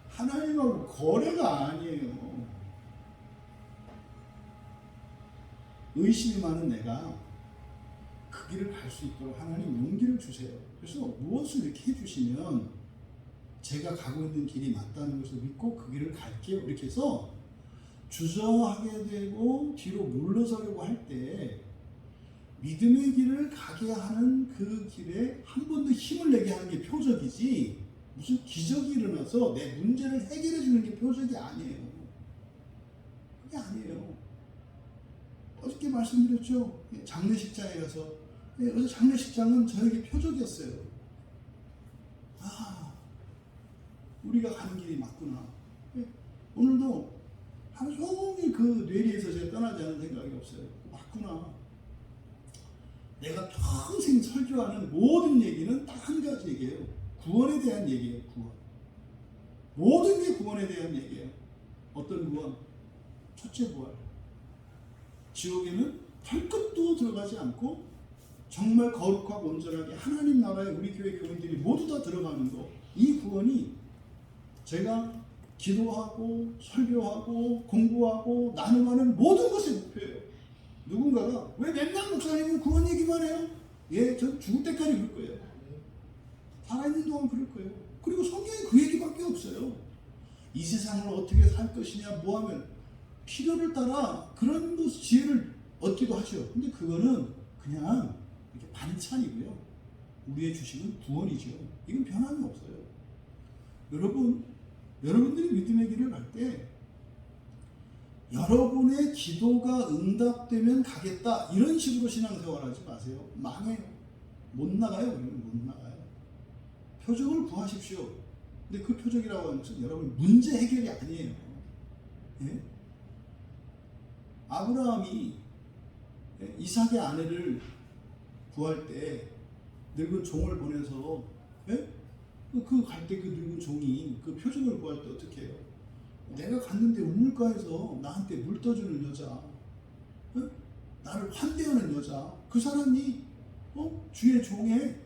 Speaker 1: 하나님하고 거래가 아니에요. 의심이 많은 내가 그 길을 갈 수 있도록 하나님 용기를 주세요. 그래서 무엇을 이렇게 해주시면 제가 가고 있는 길이 맞다는 것을 믿고 그 길을 갈게요. 이렇게 해서 주저하게 되고 뒤로 물러서려고 할 때 믿음의 길을 가게 하는 그 길에 한 번 더 힘을 내게 하는 게 표적이지, 무슨 기적이 일어나서 내 문제를 해결해 주는 게 표적이 아니에요. 그게 아니에요. 어저께 말씀드렸죠. 장례식장에 가서, 어제 장례식장은 저에게 표적이었어요. 아, 우리가 가는 길이 맞구나. 오늘도 하루 종일 그 뇌리에서 제가 떠나지 않은 생각이 없어요. 맞구나. 내가 평생 설교하는 모든 얘기는 딱 한 가지 얘기예요. 구원에 대한 얘기예요. 구원. 모든 게 구원에 대한 얘기예요. 어떤 구원? 첫째 부활. 지옥에는 발끝도 들어가지 않고 정말 거룩하고 온전하게 하나님 나라에 우리 교회 교인들이 모두 다 들어가는 거. 이 구원이 제가 기도하고 설교하고 공부하고 나눔하는 모든 것의 목표예요. 누군가가 왜 맨날 목사님은 구원 얘기만 해요? 예, 전 죽을 때까지 그럴 거예요. 살아있는 동안 그럴 거예요. 그리고 성경에 그 얘기밖에 없어요. 이 세상을 어떻게 살 것이냐, 뭐 하면 필요를 따라 그런 지혜를 얻기도 하죠. 근데 그거는 그냥 이렇게 반찬이고요. 우리의 주식은 구원이죠. 이건 변함이 없어요. 여러분들이 믿음의 길을 갈 때 여러분의 기도가 응답되면 가겠다 이런 식으로 신앙생활 하지 마세요. 망해요. 못 나가요. 그러면 못 나가요. 표적을 구하십시오. 근데 그 표적이라고 하는 것은 여러분 문제 해결이 아니에요. 예? 아브라함이 이삭의 아내를 구할 때 늙은 종을 보내서 그 갈 때 그 늙은 종이 그 표적을 구할 때 어떻게 해요? 내가 갔는데 우물가에서 나한테 물 떠주는 여자, 나를 환대하는 여자, 그 사람이 주의 종의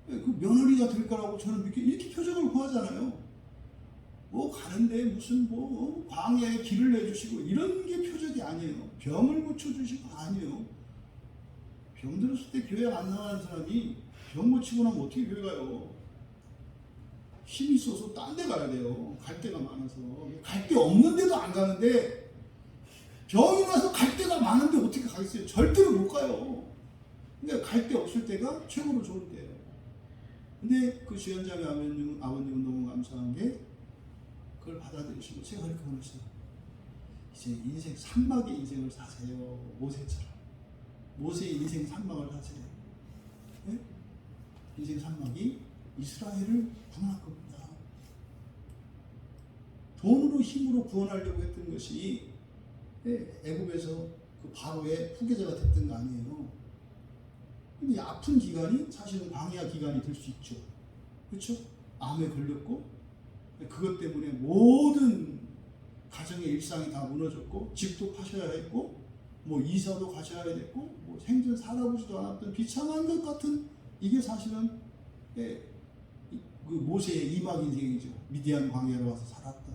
Speaker 1: 그 며느리가 될 거라고 저는 믿게 이렇게 표적을 구하잖아요. 가는데 무슨 광야에 길을 내주시고 이런 게 표적이 아니에요. 병을 고쳐주시고 아니에요. 병 들었을 때 교회 안 나가는 사람이 병 고치고 나면 어떻게 교회 가요? 힘이 있어서 딴 데 가야 돼요. 갈 데가 많아서. 갈 데 없는데도 안 가는데 병이 나서 갈 데가 많은데 어떻게 가겠어요? 절대로 못 가요. 근데 갈 데 없을 때가 최고로 좋을 때예요. 근데 그 주연자매 아버님은 너무 감사한 게 그걸 받아들이시고 제가 그렇게 보냈어요. 이제 인생 산막의 인생을 사세요. 모세처럼. 모세의 인생 산막을 사세요. 네? 인생 산막이 이스라엘을 구원할 겁니다. 돈으로 힘으로 구원하려고 했던 것이 애굽에서 그 바로의 후계자가 됐던 거 아니에요. 근데 아픈 기간이 사실은 광야 기간이 될 수 있죠. 그렇죠? 암에 걸렸고 그것 때문에 모든 가정의 일상이 다 무너졌고 집도 파셔야 했고 이사도 가셔야 됐고 생전 살아보지도 않았던 비참한 것 같은 이게 사실은 그 모세의 이막 인생이죠. 미디안 광야로 와서 살았다.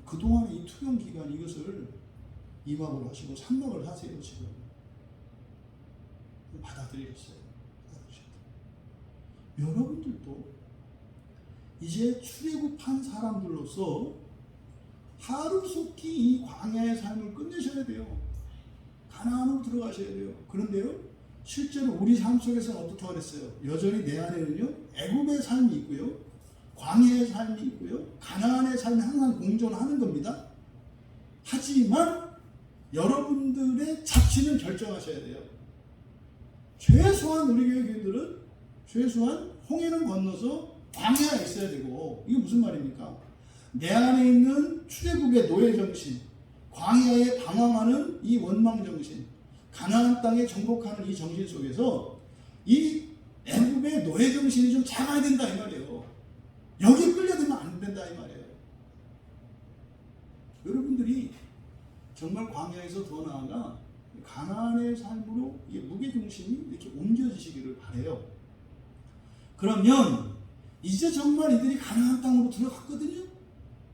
Speaker 1: 그동안의 이 투영 기간 이것을 이막으로 하시고 삼막을 하세요. 지금 받아들이셨어요. 여러분들도 이제 출애굽한 사람들로서 하루속히 이 광야의 삶을 끝내셔야 돼요. 가나안으로 들어가셔야 돼요. 그런데요, 실제로 우리 삶 속에서는 어떻게 하랬어요? 여전히 내 안에는요, 애굽의 삶이 있고요, 광야의 삶이 있고요, 가나안의 삶이 항상 공존하는 겁니다. 하지만 여러분들의 자치는 결정하셔야 돼요. 최소한 우리 교회 교인들은 최소한 홍해는 건너서 광야에 있어야 되고, 이게 무슨 말입니까? 내 안에 있는 출애굽의 노예 정신, 광야에 방황하는 이 원망 정신, 가나안 땅에 정복하는 이 정신 속에서 이 애굽의 노예 정신이 좀 작아야 된다 이 말이에요. 여기 끌려들면 안 된다 이 말이에요. 여러분들이 정말 광야에서 더 나아가 가나안의 삶으로 무게 중심이 이렇게 옮겨지시기를 바래요. 그러면 이제 정말 이들이 가나안 땅으로 들어갔거든요.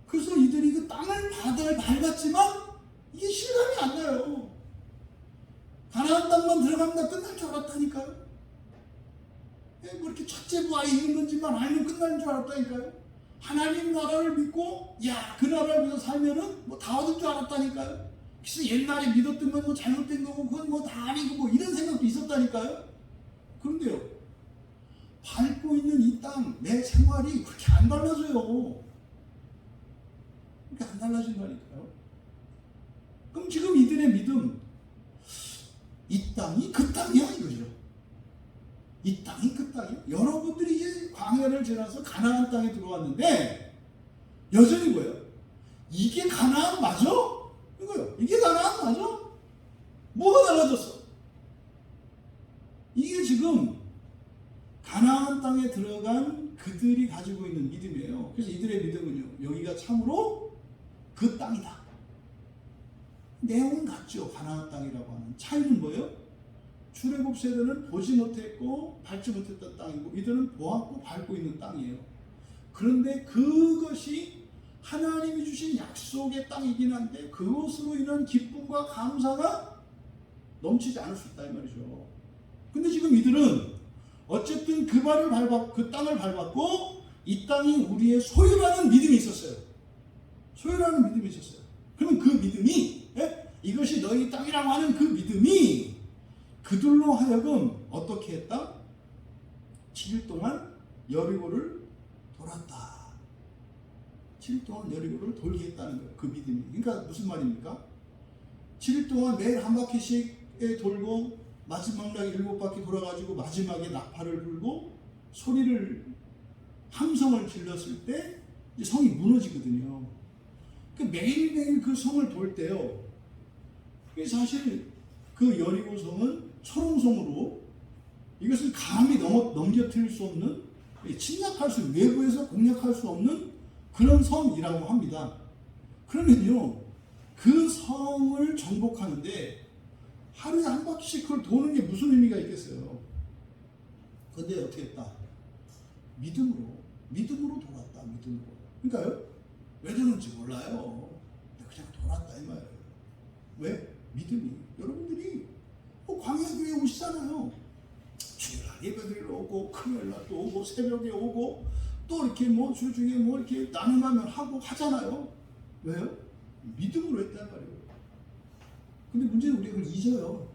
Speaker 1: 그래서 이들이 그 땅을 밟았지만 이게 실감이 안 나요. 가나안 땅만 들어가면 끝날 줄 알았다니까요. 이렇게 첫째 부하에 있는 건지만 알면 끝나는 줄 알았다니까요. 하나님 나라를 믿고 그 나라를 위해서 살면은 다 얻을 줄 알았다니까요. 그래서 옛날에 믿었던 건 잘못된 거고 그건 다 아니고 이런 생각도 있었다니까요. 그런데요, 밟고 있는 이 땅, 내 생활이 그렇게 안 달라져요. 그렇게 안 달라진다니까요. 그럼 지금 이들의 믿음, 이 땅이 그 땅이야 이거죠. 이 땅이 그 땅이야. 여러분들이 이제 광야를 지나서 가나안 땅에 들어왔는데 여전히 뭐예요? 이게 가나안 맞아? 이거요. 이게 가나안 맞아? 뭐가 달라졌어? 이게 지금 가나안 땅에 들어간 그들이 가지고 있는 믿음이에요. 그래서 이들의 믿음은요, 여기가 참으로 그 땅이다. 내용은 같죠. 가나안 땅이라고 하는 차이는 뭐예요? 출애굽 세대는 보지 못했고 밟지 못했던 땅이고 이들은 보았고 밟고 있는 땅이에요. 그런데 그것이 하나님이 주신 약속의 땅이긴 한데 그것으로 인한 기쁨과 감사가 넘치지 않을 수 있다 이 말이죠. 근데 지금 이들은 어쨌든 그 땅을 밟았고 이 땅이 우리의 소유라는 믿음이 있었어요. 소유라는 믿음이 있었어요. 그러면 그 믿음이 이것이 너희 땅이라고 하는 그 믿음이 그들로 하여금 어떻게 했다? 7일 동안 여리고를 돌았다. 7일 동안 여리고를 돌게 했다는 거예요. 그 믿음이. 그러니까 무슨 말입니까? 7일 동안 매일 한 바퀴씩 돌고 마지막 날 7바퀴 돌아가지고 마지막에 나팔을 불고 소리를 함성을 질렀을 때 이제 성이 무너지거든요. 그러니까 매일매일 그 성을 돌 때요. 사실 그 여리고 성은 초롱성으로 이것을 감히 넘겨뜨릴 수 없는, 외부에서 공략할 수 없는 그런 성이라고 합니다. 그러면요, 그 성을 정복하는데 하루에 한 바퀴씩 그걸 도는 게 무슨 의미가 있겠어요? 근데 어떻게 했다? 믿음으로 돌았다. 믿음으로. 그러니까요, 왜 도는지 몰라요. 그냥 돌았다 이 말이에요. 왜? 믿음이. 여러분들이 광야교회 오시잖아요. 주일날 예배드리러 오고, 금요일날 또 오고, 새벽에 오고, 또 이렇게 주중에 이렇게 나눔하면 하고 하잖아요. 왜요? 믿음으로 했단 말이에요. 근데 문제는 우리가 그걸 잊어요.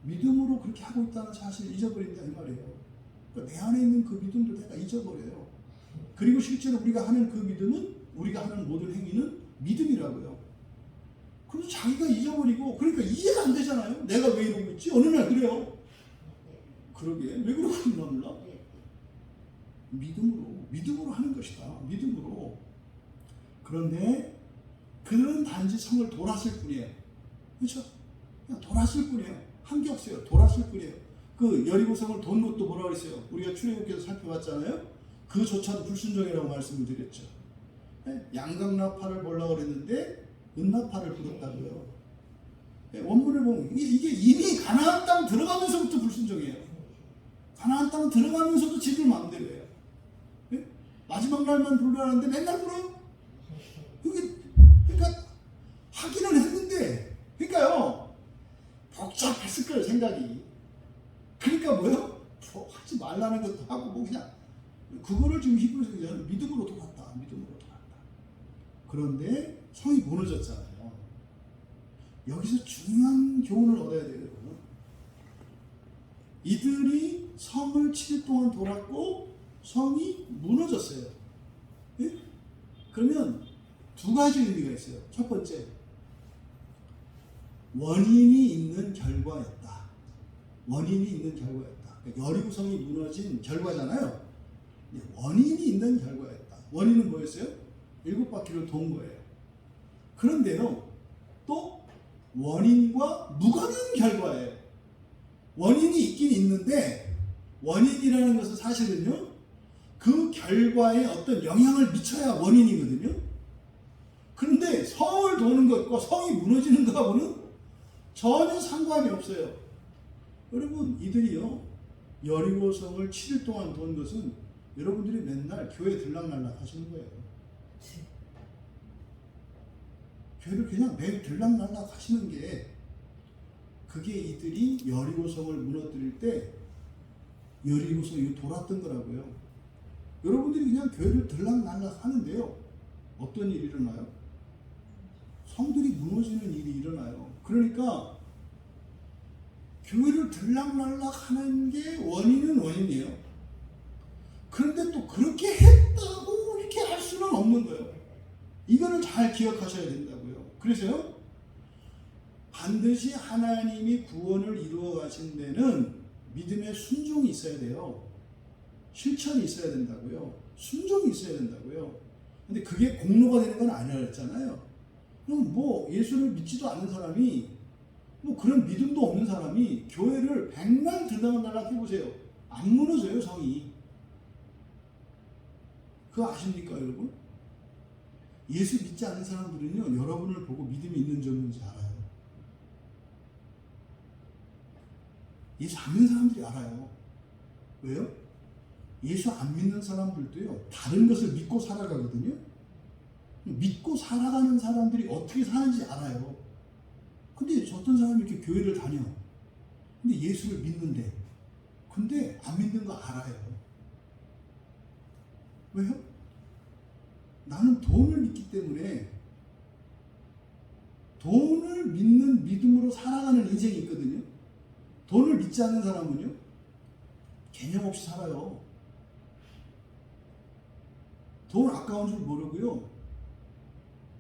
Speaker 1: 믿음으로 그렇게 하고 있다는 사실을 잊어버린다 이 말이에요. 그러니까 내 안에 있는 그 믿음도 내가 잊어버려요. 그리고 실제로 우리가 하는 그 믿음은, 우리가 하는 모든 행위는 믿음이라고요. 그래서 자기가 잊어버리고, 그러니까 이해가 안 되잖아요. 내가 왜 이러고 있지? 어느 날 그래요. 그러게, 왜 그러고 있나 몰라? 믿음으로 하는 것이다. 믿음으로. 그런데 그는 단지 성을 돌았을 뿐이에요. 그렇죠? 그냥 돌았을 뿐이에요. 한 게 없어요. 돌았을 뿐이에요. 그 여리고성을 돈 것도 뭐라 그랬어요? 우리가 출애굽기에서 살펴봤잖아요. 그조차도 불순종이라고 말씀을 드렸죠. 양강나팔을 보려고 그랬는데 은나팔을 불었다고요. 원문을 보면 이게 이미 가나안 땅 들어가면서부터 불순종이에요. 가나안 땅 들어가면서도 지들 마음대로 해요. 마지막 날만 부르라는데 맨날 불어요. 그러니까 하기는 했는데, 그러니까요, 복잡했을 거예요, 생각이. 그러니까 뭐요? 하지 말라는 것도 하고 그냥 그거를 지금 히브리서 기자는 믿음으로 돌았다. 그런데 성이 무너졌잖아요. 여기서 중요한 교훈을 얻어야 돼요. 이들이 성을 7일 동안 돌았고 성이 무너졌어요. 예? 그러면 두 가지 의미가 있어요. 첫 번째, 원인이 있는 결과였다. 그러니까 여리고성이 무너진 결과잖아요. 원인이 있는 결과였다. 원인은 뭐였어요? 7바퀴를 돈 거예요. 그런데요, 또 원인과 무관한 결과예요. 원인이 있긴 있는데, 원인이라는 것은 사실은요, 그 결과에 어떤 영향을 미쳐야 원인이거든요. 그런데 성을 도는 것과 성이 무너지는 것하고는 전혀 상관이 없어요. 여러분, 이들이요, 여리고성을 7일 동안 돈 것은 여러분들이 맨날 교회 들락날락 하시는 거예요. 교회를 그냥 매일 들락날락 하시는 게, 그게 이들이 여리고성을 무너뜨릴 때 여리고성이 돌았던 거라고요. 여러분들이 그냥 교회를 들락날락 하는데요, 어떤 일이 일어나요? 성들이 무너지는 일이 일어나요. 그러니까 교회를 들락날락 하는 게 원인은 원인이에요. 그런데 또 그렇게 했다고 이렇게 할 수는 없는 거예요. 이거를 잘 기억하셔야 된다고요. 그래서요, 반드시 하나님이 구원을 이루어 가신 데는 믿음의 순종이 있어야 돼요. 실천이 있어야 된다고요. 순종이 있어야 된다고요. 근데 그게 공로가 되는 건 아니라 그랬잖아요. 그럼 예수를 믿지도 않는 사람이, 그런 믿음도 없는 사람이 교회를 백날 들락날락 해보세요. 안 무너져요, 성이. 그거 아십니까, 여러분? 예수 믿지 않는 사람들은요, 여러분을 보고 믿음이 있는지 없는지 알아요. 예수 안 믿는 사람들이 알아요. 왜요? 예수 안 믿는 사람들도요, 다른 것을 믿고 살아가거든요. 믿고 살아가는 사람들이 어떻게 사는지 알아요. 근데 어떤 사람이 이렇게 교회를 다녀. 근데 예수를 믿는데, 근데 안 믿는 거 알아요. 왜요? 나는 돈을 믿기 때문에, 돈을 믿는 믿음으로 살아가는 인생이 있거든요. 돈을 믿지 않는 사람은요, 개념 없이 살아요. 돈 아까운 줄 모르고요.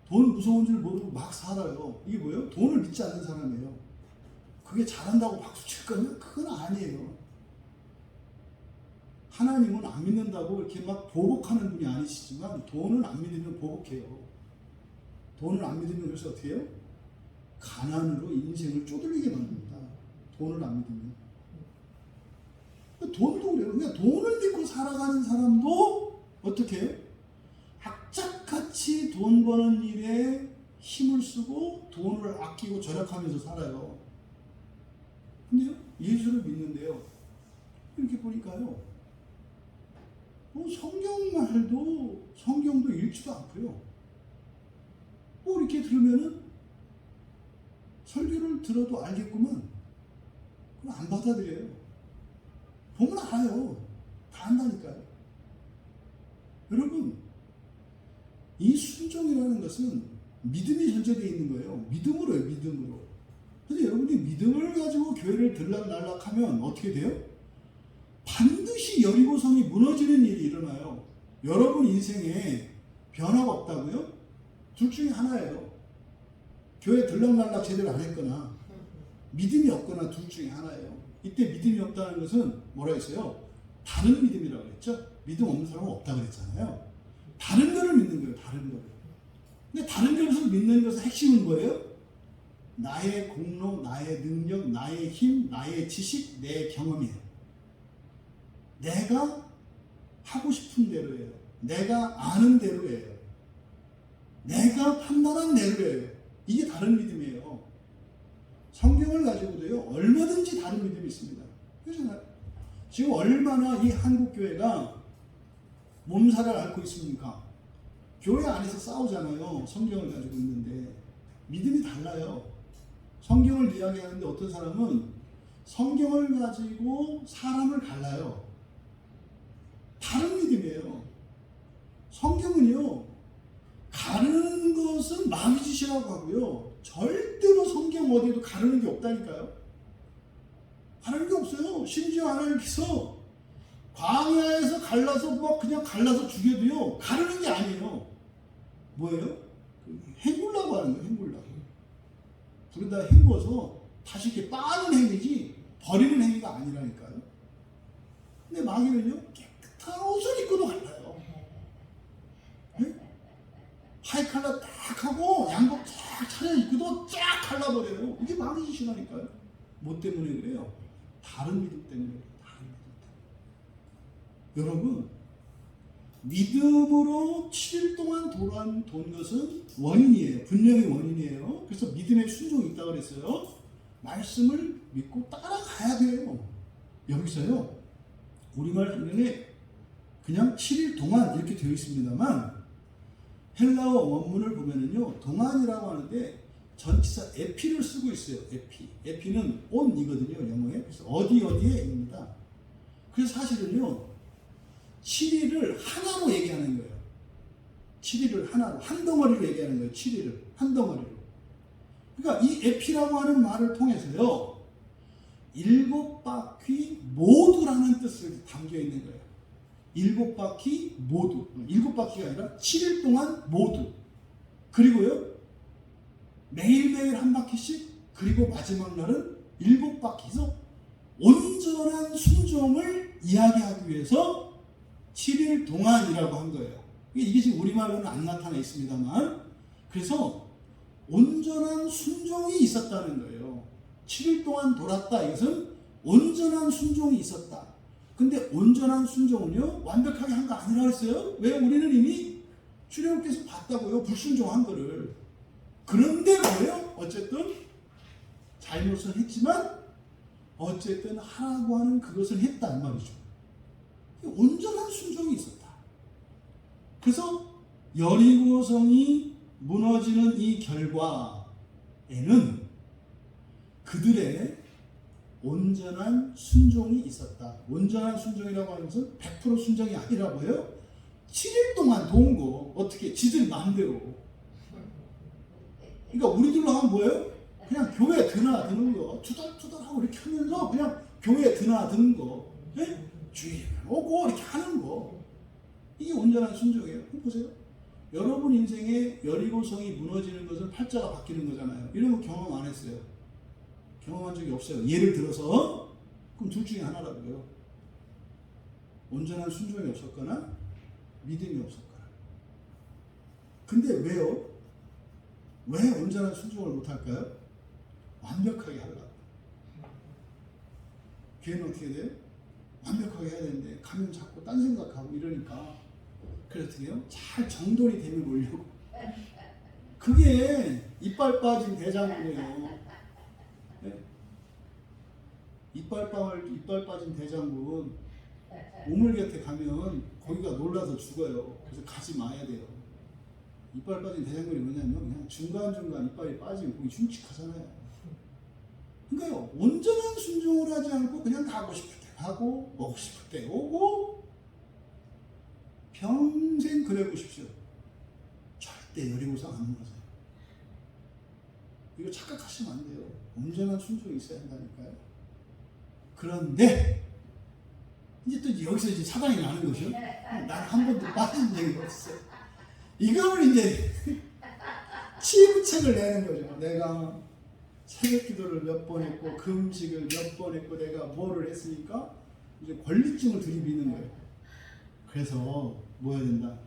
Speaker 1: 돈 무서운 줄 모르고 막 살아요. 이게 뭐예요? 돈을 믿지 않는 사람이에요. 그게 잘한다고 박수 칠 거냐? 그건 아니에요. 하나님은 안 믿는다고 이렇게 막 보복하는 분이 아니시지만 돈은 안 믿으면 보복해요. 돈을 안 믿으면 그래서 어떻게 해요? 가난으로 인생을 쪼들리게 만듭니다. 돈을 안 믿으면. 돈도 그래요. 그냥 돈을 믿고 살아가는 사람도 어떻게 해요? 악착같이 돈 버는 일에 힘을 쓰고 돈을 아끼고 절약하면서 살아요. 근데요, 예수를 믿는데요, 이렇게 보니까요, 성경도 읽지도 않고요. 이렇게 들으면은 설교를 들어도 알겠구만. 그럼 안 받아들여요. 보면 알아요. 다 안다니까요. 여러분, 이 순종이라는 것은 믿음이 전제되어 있는 거예요. 믿음으로요, 믿음으로. 근데 여러분이 믿음을 가지고 교회를 들락날락하면 어떻게 돼요? 반드시 여리고성이 무너지는 일이 일어나요. 여러분 인생에 변화가 없다고요? 둘 중에 하나예요. 교회 들락날락 제대로 안 했거나 믿음이 없거나 둘 중에 하나예요. 이때 믿음이 없다는 것은 뭐라 했어요? 다른 믿음이라고 그랬죠? 믿음 없는 사람은 없다고 그랬잖아요. 다른 거를 믿는 거예요. 다른 거를. 근데 다른 것을 믿는 것의 핵심은 뭐예요? 나의 공로, 나의 능력, 나의 힘, 나의 지식, 내 경험이에요. 내가 하고 싶은 대로예요. 내가 아는 대로예요. 내가 판단한 대로예요. 이게 다른 믿음이에요. 성경을 가지고도요, 얼마든지 다른 믿음이 있습니다. 그렇잖아요. 지금 얼마나 이 한국교회가 몸살을 앓고 있습니까? 교회 안에서 싸우잖아요. 성경을 가지고 있는데. 믿음이 달라요. 성경을 이야기하는데 어떤 사람은 성경을 가지고 사람을 갈라요. 다른 믿음이에요. 성경은요, 가르는 것은 마귀 짓이라고 하고요, 절대로 성경 어디에도 가르는 게 없다니까요. 가르는 게 없어요. 심지어 하나님께서 광야에서 갈라서 막 그냥 갈라서 죽여도요, 가르는 게 아니에요. 뭐예요? 헹굴라고 하는 거예요. 헹굴라고. 불에다 헹궈서 다시 이렇게 빠는 행위지 버리는 행위가 아니라니까요. 근데 마귀는요, 깨끗한 옷을 입고도 갈라요. 네? 하이칼라 딱 하고 양복 쫙 차려 입고도 쫙 갈라버려요. 이게 마귀 짓이라니까요. 뭐 때문에 그래요? 다른 믿음 때문에 그래요. 다른 믿음 때문에. 여러분, 믿음으로 7일 동안 돈 것은 원인이에요. 분명히 원인이에요. 그래서 믿음의 순종이 있다고 그랬어요. 말씀을 믿고 따라가야 돼요. 여기서요, 우리말 성경에 그냥 7일 동안 이렇게 되어 있습니다만, 헬라어 원문을 보면은요, 동안이라고 하는데 전치사 에피를 쓰고 있어요. 에피는 on이거든요, 영어에. 그래서 어디에입니다. 그래서 사실은요, 7일을 하나로 얘기하는 거예요. 7일을 하나로, 한 덩어리로 얘기하는 거예요. 7일을 한 덩어리로. 그러니까 이 에피라고 하는 말을 통해서요, 7바퀴 모두라는 뜻을 담겨 있는 거예요. 7바퀴 모두. 7바퀴가 아니라 7일 동안 모두. 그리고요, 매일매일 한 바퀴씩, 그리고 마지막 날은 7바퀴에서 온전한 순종을 이야기하기 위해서 7일 동안이라고 한 거예요. 이게 지금 우리말로는 안 나타나 있습니다만, 그래서 온전한 순종이 있었다는 거예요. 7일 동안 돌았다. 이것은 온전한 순종이 있었다. 근데 온전한 순종은요, 완벽하게 한 거 아니라고 했어요. 왜? 우리는 이미 주님께서 봤다고요. 불순종한 거를. 그런데 뭐예요? 어쨌든 잘못은 했지만 어쨌든 하라고 하는 그것을 했단 말이죠. 온전한 순종이 있었다. 그래서 여리고성이 무너지는 이 결과에는 그들의 온전한 순종이 있었다. 온전한 순종이라고 하는 것은 100% 순종이 아니라고요. 7일 동안 도운 거 어떻게 지들 마음대로. 그러니까 우리들로 하면 뭐예요? 그냥 교회에 드나드는 거, 투덜투덜하고 이렇게 하면서 그냥 교회에 드나드는 거, 네? 주일 오고 이렇게 하는 거. 이게 온전한 순종이에요. 보세요. 여러분 인생에 여리고성이 무너지는 것은 팔자가 바뀌는 거잖아요. 이런 거 경험 안 했어요. 경험한 적이 없어요. 예를 들어서 그럼 둘 중에 하나라고요. 온전한 순종이 없었거나 믿음이 없었거나. 근데 왜요? 왜 온전한 순종을 못할까요? 완벽하게 하려고. 교회는 어떻게 돼요? 완벽하게 해야 되는데 가면 자꾸 딴 생각하고 이러니까 그래서 어떻게 해요? 잘 정돈이 되면 오려고. 그게 이빨 빠진 대장군이에요. 네? 이빨 빠진 대장군 우물 곁에 가면 거기가 놀라서 죽어요. 그래서 가지 마야 돼요. 이빨 빠진 대장군이 뭐냐면 그냥 중간중간 이빨이 빠지면 거기 흉측하잖아요. 그러니까요, 온전한 순종을 하지 않고 그냥 가고 싶을 때 가고 오고 싶을 때 오고 평생 그래 보십시오. 절대 여리고성 안 무너져요. 이거 착각하시면 안 돼요. 온전한 순종이 있어야 한다니까요. 그런데 이제 또 여기서 이제 사단이 나는 거죠. 난 한 번도 빠진 적이 없어요. 이거를 이제 치부책을 내는 거죠. 내가 새벽 기도를 몇 번 했고 금식을 몇 번 했고 내가 뭐를 했으니까 이제 권리증을 들이미는 거예요. 그래서 뭐 해야 된다?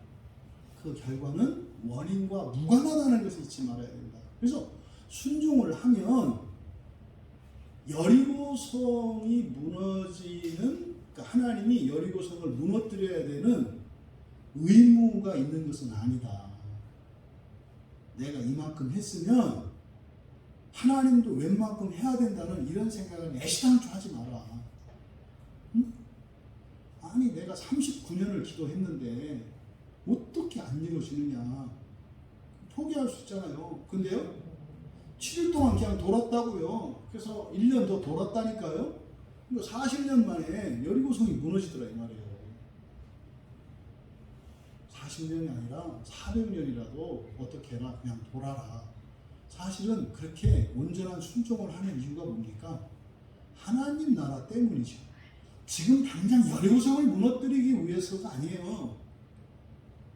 Speaker 1: 그 결과는 원인과 무관하다는 것을 잊지 말아야 된다. 그래서 순종을 하면 여리고성이 무너지는, 그러니까 하나님이 여리고성을 무너뜨려야 되는 의무가 있는 것은 아니다. 내가 이만큼 했으면 하나님도 웬만큼 해야 된다는 이런 생각을 애시당초 하지 마라. 응? 아니 내가 39년을 기도했는데 어떻게 안 이루어지느냐. 포기할 수 있잖아요. 근데요 7일 동안 그냥 돌았다고요. 그래서 1년 더 돌았다니까요. 40년 만에 여리고성이 무너지더라 이 말이에요. 40년이 아니라 400년이라도 어떻게 해라. 그냥 돌아라. 사실은 그렇게 온전한 순종을 하는 이유가 뭡니까? 하나님 나라 때문이죠. 지금 당장 여리고성을 무너뜨리기 위해서가 아니에요.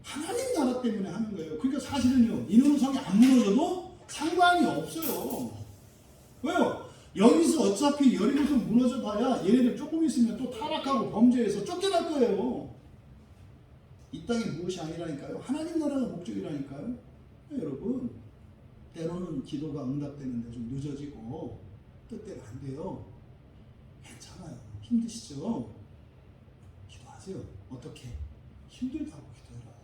Speaker 1: 하나님 나라 때문에 하는 거예요. 그러니까 사실은요, 이능성이 안 무너져도 상관이 없어요. 왜요? 여기서 어차피 여리고성 무너져 봐야 얘네들 조금 있으면 또 타락하고 범죄해서 쫓겨날 거예요. 이 땅이 무엇이 아니라니까요. 하나님 나라가 목적이라니까요. 여러분, 때로는 기도가 응답되는데 좀 늦어지고 뜻대로 안 돼요. 괜찮아요. 힘드시죠? 기도하세요. 어떻게? 힘들다고 기도해라.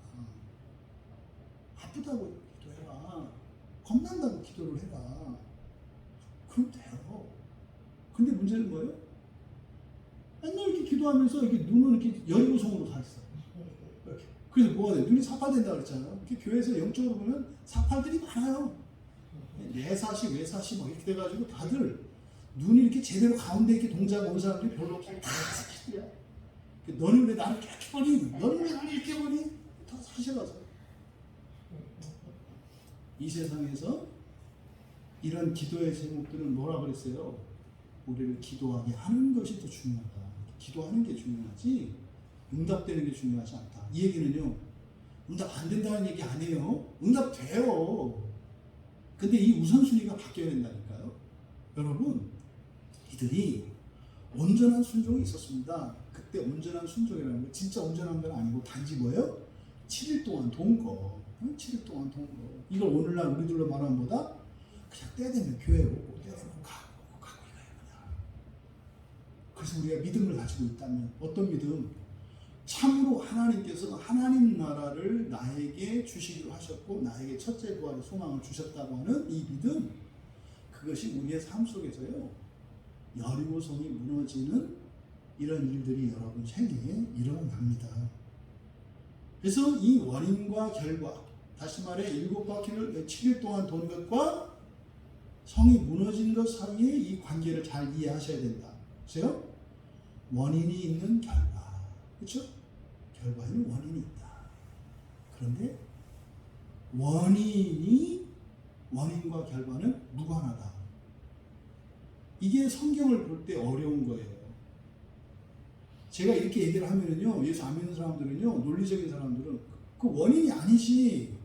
Speaker 1: 아프다고 기도해라. 겁난다고 기도를 해라. 그럼 돼요. 근데 문제는 뭐예요? 맨날 이렇게 기도하면서 이렇게 눈은 이렇게 여리고성으로 가 있어. 이렇게. 그래서 뭐가 돼? 눈이 사팔된다 그랬잖아요. 이렇게 교회에서 영적으로 보면 사팔들이 많아요. 내사시, 외사시 막 이렇게 돼가지고 다들 눈이 이렇게 제대로 가운데 이렇게 동작 온 사람들이 별로 없어요. 다 사실이야. 너는 왜 나를 이렇게 보니? 너는 왜 나를 이렇게 보니? 다 사실이라서. 이 세상에서 이런 기도의 제목들은 뭐라 그랬어요? 우리를 기도하게 하는 것이 더 중요하다. 기도하는 게 중요하지 응답되는 게 중요하지 않다. 이 얘기는요, 응답 안 된다는 얘기 아니에요. 응답 돼요. 근데 이 우선순위가 바뀌어야 된다니까요. 여러분, 이들이 온전한 순종이 있었습니다. 그때 온전한 순종이라는 거 진짜 온전한 건 아니고 단지 뭐예요? 7일 동안 돈 거. 7일 동안 돈 거. 이걸 오늘날 우리들로 말하면 뭐다? 그냥 때 되면 교회 오고 때 되면 가고 이거야. 그래서 우리가 믿음을 가지고 있다면 어떤 믿음? 참으로 하나님께서 하나님 나라를 나에게 주시기로 하셨고 나에게 첫째 부활의 소망을 주셨다고 하는 이 믿음, 그것이 우리의 삶 속에서요 여리고성이 무너지는 이런 일들이 여러분 생애에 일어납니다. 그래서 이 원인과 결과, 다시 말해 7바퀴를 7일 동안 도는 것과 성이 무너진 것 사이에 이 관계를 잘 이해하셔야 된다. 그렇죠? 원인이 있는 결과. 그렇죠? 결과에는 원인이 있다. 그런데 원인과 결과는 무관하다. 이게 성경을 볼 때 어려운 거예요. 제가 이렇게 얘기를 하면은요, 예수 안 믿는 사람들은요, 논리적인 사람들은 그 원인이 아니지.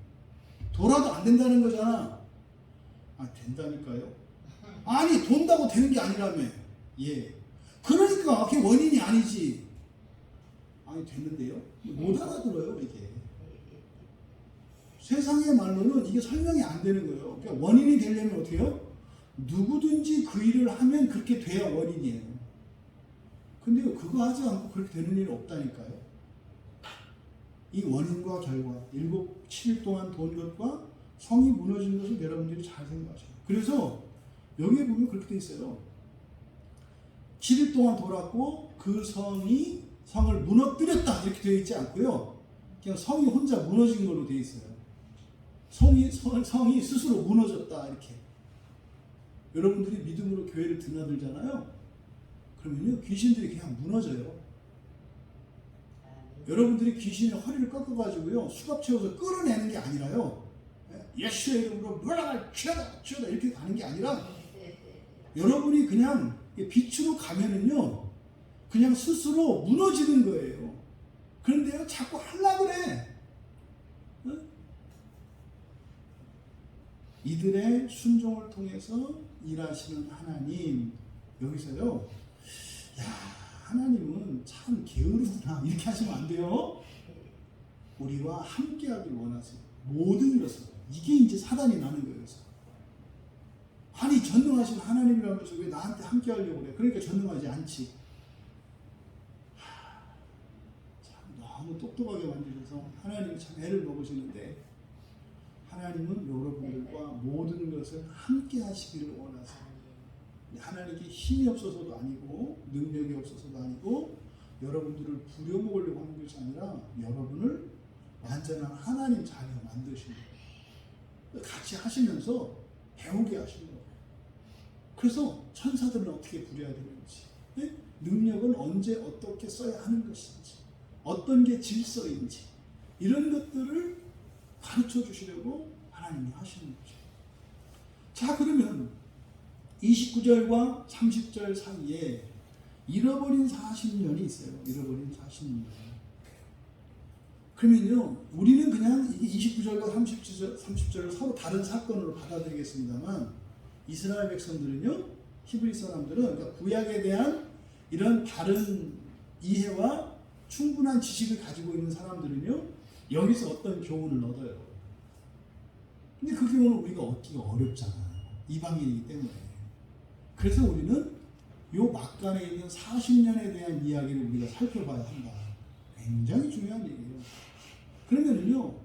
Speaker 1: 돌아도 안 된다는 거잖아. 아, 된다니까요. 아니, 돈다고 되는 게 아니라며. 예. 그러니까 그게 원인이 아니지. 아니, 됐는데요. 못 알아들어요, 이게. 세상의 말로는 이게 설명이 안 되는 거예요. 그러니까 원인이 되려면 어떻게 해요? 누구든지 그 일을 하면 그렇게 돼야 원인이에요. 근데 그거 하지 않고 그렇게 되는 일이 없다니까요. 이 원인과 결과, 7일 동안 돈 것과 성이 무너진 것을 여러분들이 잘 생각하셔요. 그래서 여기에 보면 그렇게 돼 있어요. 7일 동안 돌았고 그 성을 무너뜨렸다 이렇게 되어 있지 않고요. 그냥 성이 혼자 무너진 걸로 되어 있어요. 성이 스스로 무너졌다 이렇게. 여러분들이 믿음으로 교회를 드나들잖아요. 그러면요 귀신들이 그냥 무너져요. 여러분들이 귀신의 허리를 꺾어가지고요 수갑 채워서 끌어내는 게 아니라요. 예수의 이름으로 물러가 치워다 이렇게 가는 게 아니라 여러분이 그냥 빛으로 가면은요 그냥 스스로 무너지는 거예요. 그런데요 자꾸 하려고 그래. 이들의 순종을 통해서 일하시는 하나님. 여기서요 야 하나님은 참 게으르구나 이렇게 하시면 안 돼요. 우리와 함께 하길 원하세요. 모든 것을. 이게 이제 사단이 나는 거예요. 아니 전능하신 하나님이라면서 왜 나한테 함께 하려고 그래. 그러니까 전능하지 않지. 참 너무 똑똑하게 만드셔서 하나님이 참 애를 먹으시는데 하나님은 여러분들과 모든 것을 함께 하시기를 원하세요. 하나님께 힘이 없어서도 아니고 능력이 없어서도 아니고 여러분들을 부려먹으려고 하는 것이 아니라 여러분을 완전한 하나님 자녀 만드시는 거예요. 같이 하시면서 배우게 하시는 거예요. 그래서 천사들은 어떻게 부려야 되는지, 능력은 언제 어떻게 써야 하는 것인지, 어떤 게 질서인지 이런 것들을 가르쳐 주시려고 하나님이 하시는 거죠. 자, 그러면 29절과 30절 사이에 잃어버린 40년이 있어요. 잃어버린 40년. 그러면요, 우리는 그냥 이게 29절과 30절을 서로 다른 사건으로 받아들이겠습니다만, 이스라엘 백성들은요, 히브리 사람들은 그러니까 구약에 대한 이런 다른 이해와 충분한 지식을 가지고 있는 사람들은요, 여기서 어떤 교훈을 얻어요. 근데 그 교훈을 우리가 얻기가 어렵잖아요. 이방인이기 때문에. 그래서 우리는 요 막간에 있는 40년에 대한 이야기를 우리가 살펴봐야 한다. 굉장히 중요한 얘기예요. 그러면은요,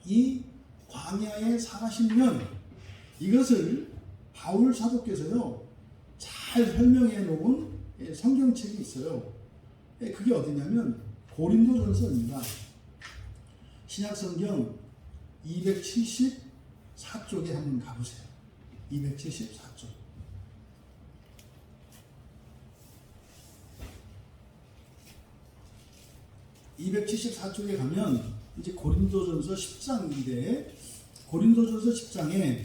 Speaker 1: 이 광야의 40년, 이것을 바울 사도께서요, 잘 설명해 놓은 성경책이 있어요. 그게 어디냐면, 고린도전서입니다. 신약성경 274쪽에 한번 가보세요. 274쪽. 274쪽에 가면 이제 고린도전서 10장인데 고린도전서 10장에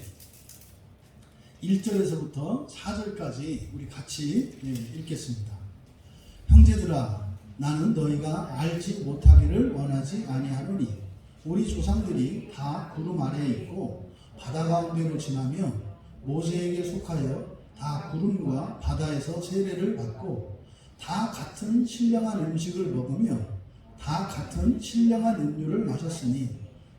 Speaker 1: 1절에서부터 4절까지 우리 같이 읽겠습니다. 형제들아 나는 너희가 알지 못하기를 원하지 아니하노니 우리 조상들이 다 구름 아래에 있고 바다 가운데로 지나며 모세에게 속하여 다 구름과 바다에서 세례를 받고 다 같은 신령한 음식을 먹으며 다 같은 신령한 음료를 마셨으니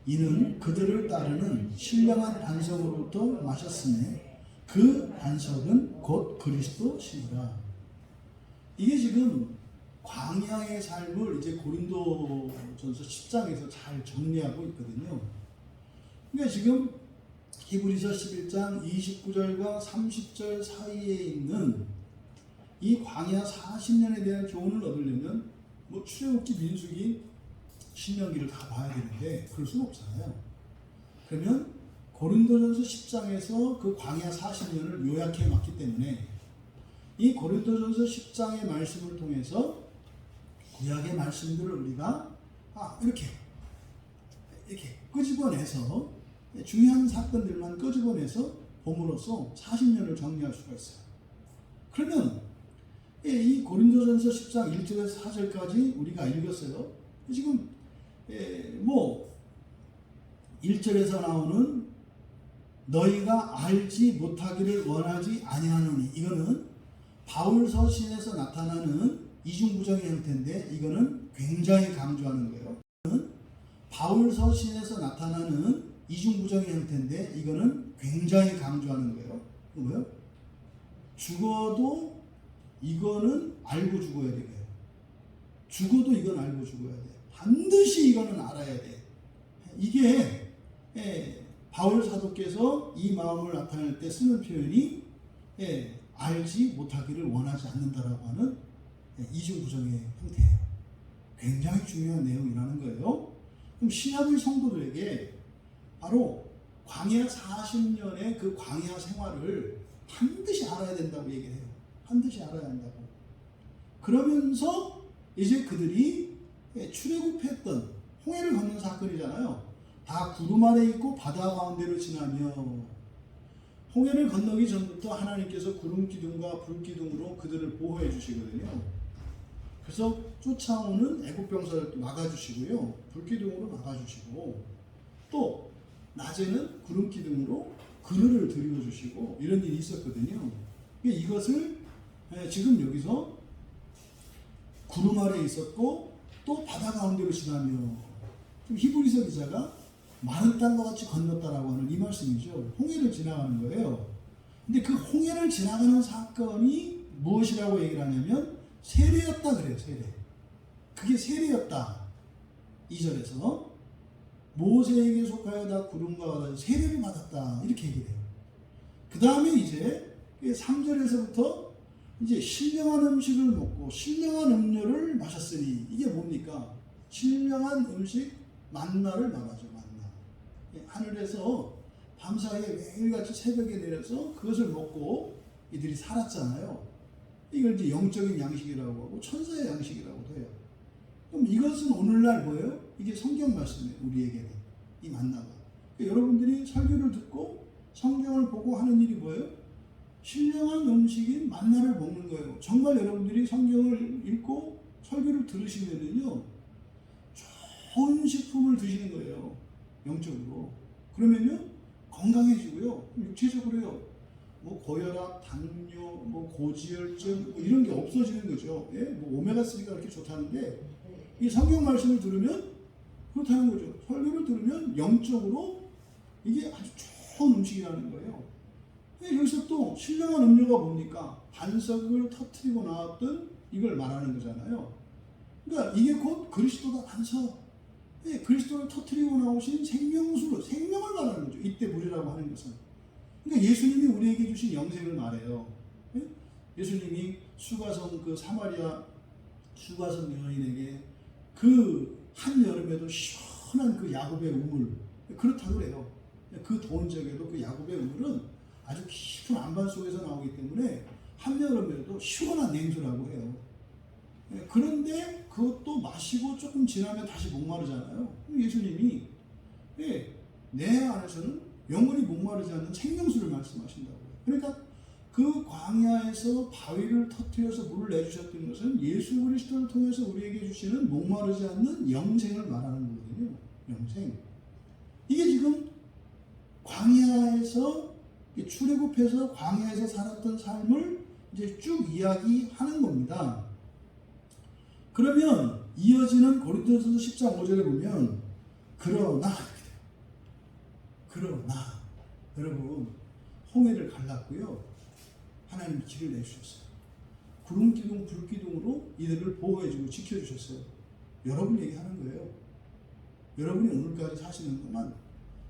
Speaker 1: 이는 그들을 따르는 신령한 반석으로부터 마셨으니 그 반석은 곧 그리스도시니라. 이게 지금 광야의 삶을 이제 고린도전서 10장에서 잘 정리하고 있거든요. 그러니까 지금 히브리서 11장 29절과 30절 사이에 있는 이 광야 40년에 대한 교훈을 얻으려면 뭐 출애굽기, 민수기, 신명기를 다 봐야 되는데 그럴 수는 없잖아요. 그러면 고린도전서 10장에서 그 광야 40년을 요약해 놨기 때문에 이 고린도전서 10장의 말씀을 통해서 구약의 말씀들을 우리가 이렇게 끄집어내서 중요한 사건들만 끄집어내서 봄으로써 40년을 정리할 수가 있어요. 그러면 이 고린도전서 10장 1절에서 4절까지 우리가 읽었어요. 지금 뭐 1절에서 나오는 너희가 알지 못하기를 원하지 아니하노니, 이거는 바울 서신에서 나타나는 이중부정의 형태인데 이거는 굉장히 강조하는 거예요. 바울 서신에서 나타나는 이중부정의 형태인데 이거는 굉장히 강조하는 거예요. 뭐예요? 죽어도 이거는 알고 죽어야 돼요. 죽어도 이건 알고 죽어야 돼. 반드시 이거는 알아야 돼. 이게 바울 사도께서 이 마음을 나타낼 때 쓰는 표현이 알지 못하기를 원하지 않는다라고 하는 이중부정의 형태예요. 굉장히 중요한 내용이라는 거예요. 그럼 신약의 성도들에게 바로 광야 40년의 그 광야 생활을 반드시 알아야 된다고 얘기를 해요. 반드시 알아야 한다고. 그러면서 이제 그들이 출애굽했던 홍해를 건넌 사건이잖아요. 다 구름 아래 있고 바다 가운데로 지나며, 홍해를 건너기 전부터 하나님께서 구름 기둥과 불 기둥으로 그들을 보호해 주시거든요. 그래서 쫓아오는 애국 병사를 막아주시고요, 불 기둥으로 막아주시고, 또 낮에는 구름 기둥으로 그늘을 드려주시고 이런 일이 있었거든요. 이것을 지금 여기서 구름 아래 있었고 또 바다 가운데로 지나며, 히브리서 기자가 많은 땅과 같이 건넜다라고 하는 이 말씀이죠. 홍해를 지나가는 거예요. 근데 그 홍해를 지나가는 사건이 무엇이라고 얘기를 하냐면 세례였다 그래요. 세례. 그게 세례였다. 2절에서 모세에게 속하여 다 구름과 바다에서 세례를 받았다 이렇게 얘기를 해요. 그 다음에 이제 3절에서부터 이제 신령한 음식을 먹고 신령한 음료를 마셨으니, 이게 뭡니까? 신령한 음식 만나를 말하죠. 만나. 하늘에서 밤사이에 매일같이 새벽에 내려서 그것을 먹고 이들이 살았잖아요. 이걸 이제 영적인 양식이라고 하고 천사의 양식이라고도 해요. 그럼 이것은 오늘날 뭐예요? 이게 성경 말씀이에요. 우리에게는 이 만나가. 그러니까 여러분들이 설교를 듣고 성경을 보고 하는 일이 뭐예요? 신령한 음식인 만나를 먹는 거예요. 정말 여러분들이 성경을 읽고 설교를 들으시면은요, 좋은 식품을 드시는 거예요. 영적으로. 그러면요, 건강해지고요. 육체적으로요, 뭐 고혈압, 당뇨, 뭐 고지혈증 뭐 이런 게 없어지는 거죠. 예? 뭐 오메가3가 그렇게 좋다는데, 이 성경 말씀을 들으면 그렇다는 거죠. 설교를 들으면 영적으로 이게 아주 좋은 음식이라는 거예요. 여기서 또 신령한 음료가 뭡니까? 반석을 터뜨리고 나왔던 이걸 말하는 거잖아요. 그러니까 이게 곧 그리스도다, 반석. 그리스도를 터뜨리고 나오신 생명수로, 생명을 말하는 거죠. 이때 물이라고 하는 것은. 그러니까 예수님이 우리에게 주신 영생을 말해요. 예수님이 수가성, 그 사마리아 수가성 여인에게 그 한여름에도 시원한 그 야곱의 우물, 그렇다고 그래요. 그 더운 적에도 그 야곱의 우물은 아주 깊은 안반 속에서 나오기 때문에 한여름에도 시원한 냉수라고 해요. 그런데 그것도 마시고 조금 지나면 다시 목마르잖아요. 예수님이 내 안에서는 영원히 목마르지 않는 생명수를 말씀하신다고요. 그러니까 그 광야에서 바위를 터뜨려서 물을 내주셨던 것은 예수 그리스도를 통해서 우리에게 주시는 목마르지 않는 영생을 말하는 거거든요. 영생. 이게 지금 광야에서 출애굽해서 광야에서 살았던 삶을 이제 쭉 이야기하는 겁니다. 그러면 이어지는 고린도전서 10장 5절에 보면 그러나 여러분, 홍해를 갈랐고요, 하나님이 길을 내주셨어요. 구름 기둥, 불 기둥으로 이들을 보호해주고 지켜주셨어요. 여러분 얘기하는 거예요. 여러분이 오늘까지 사시는 동안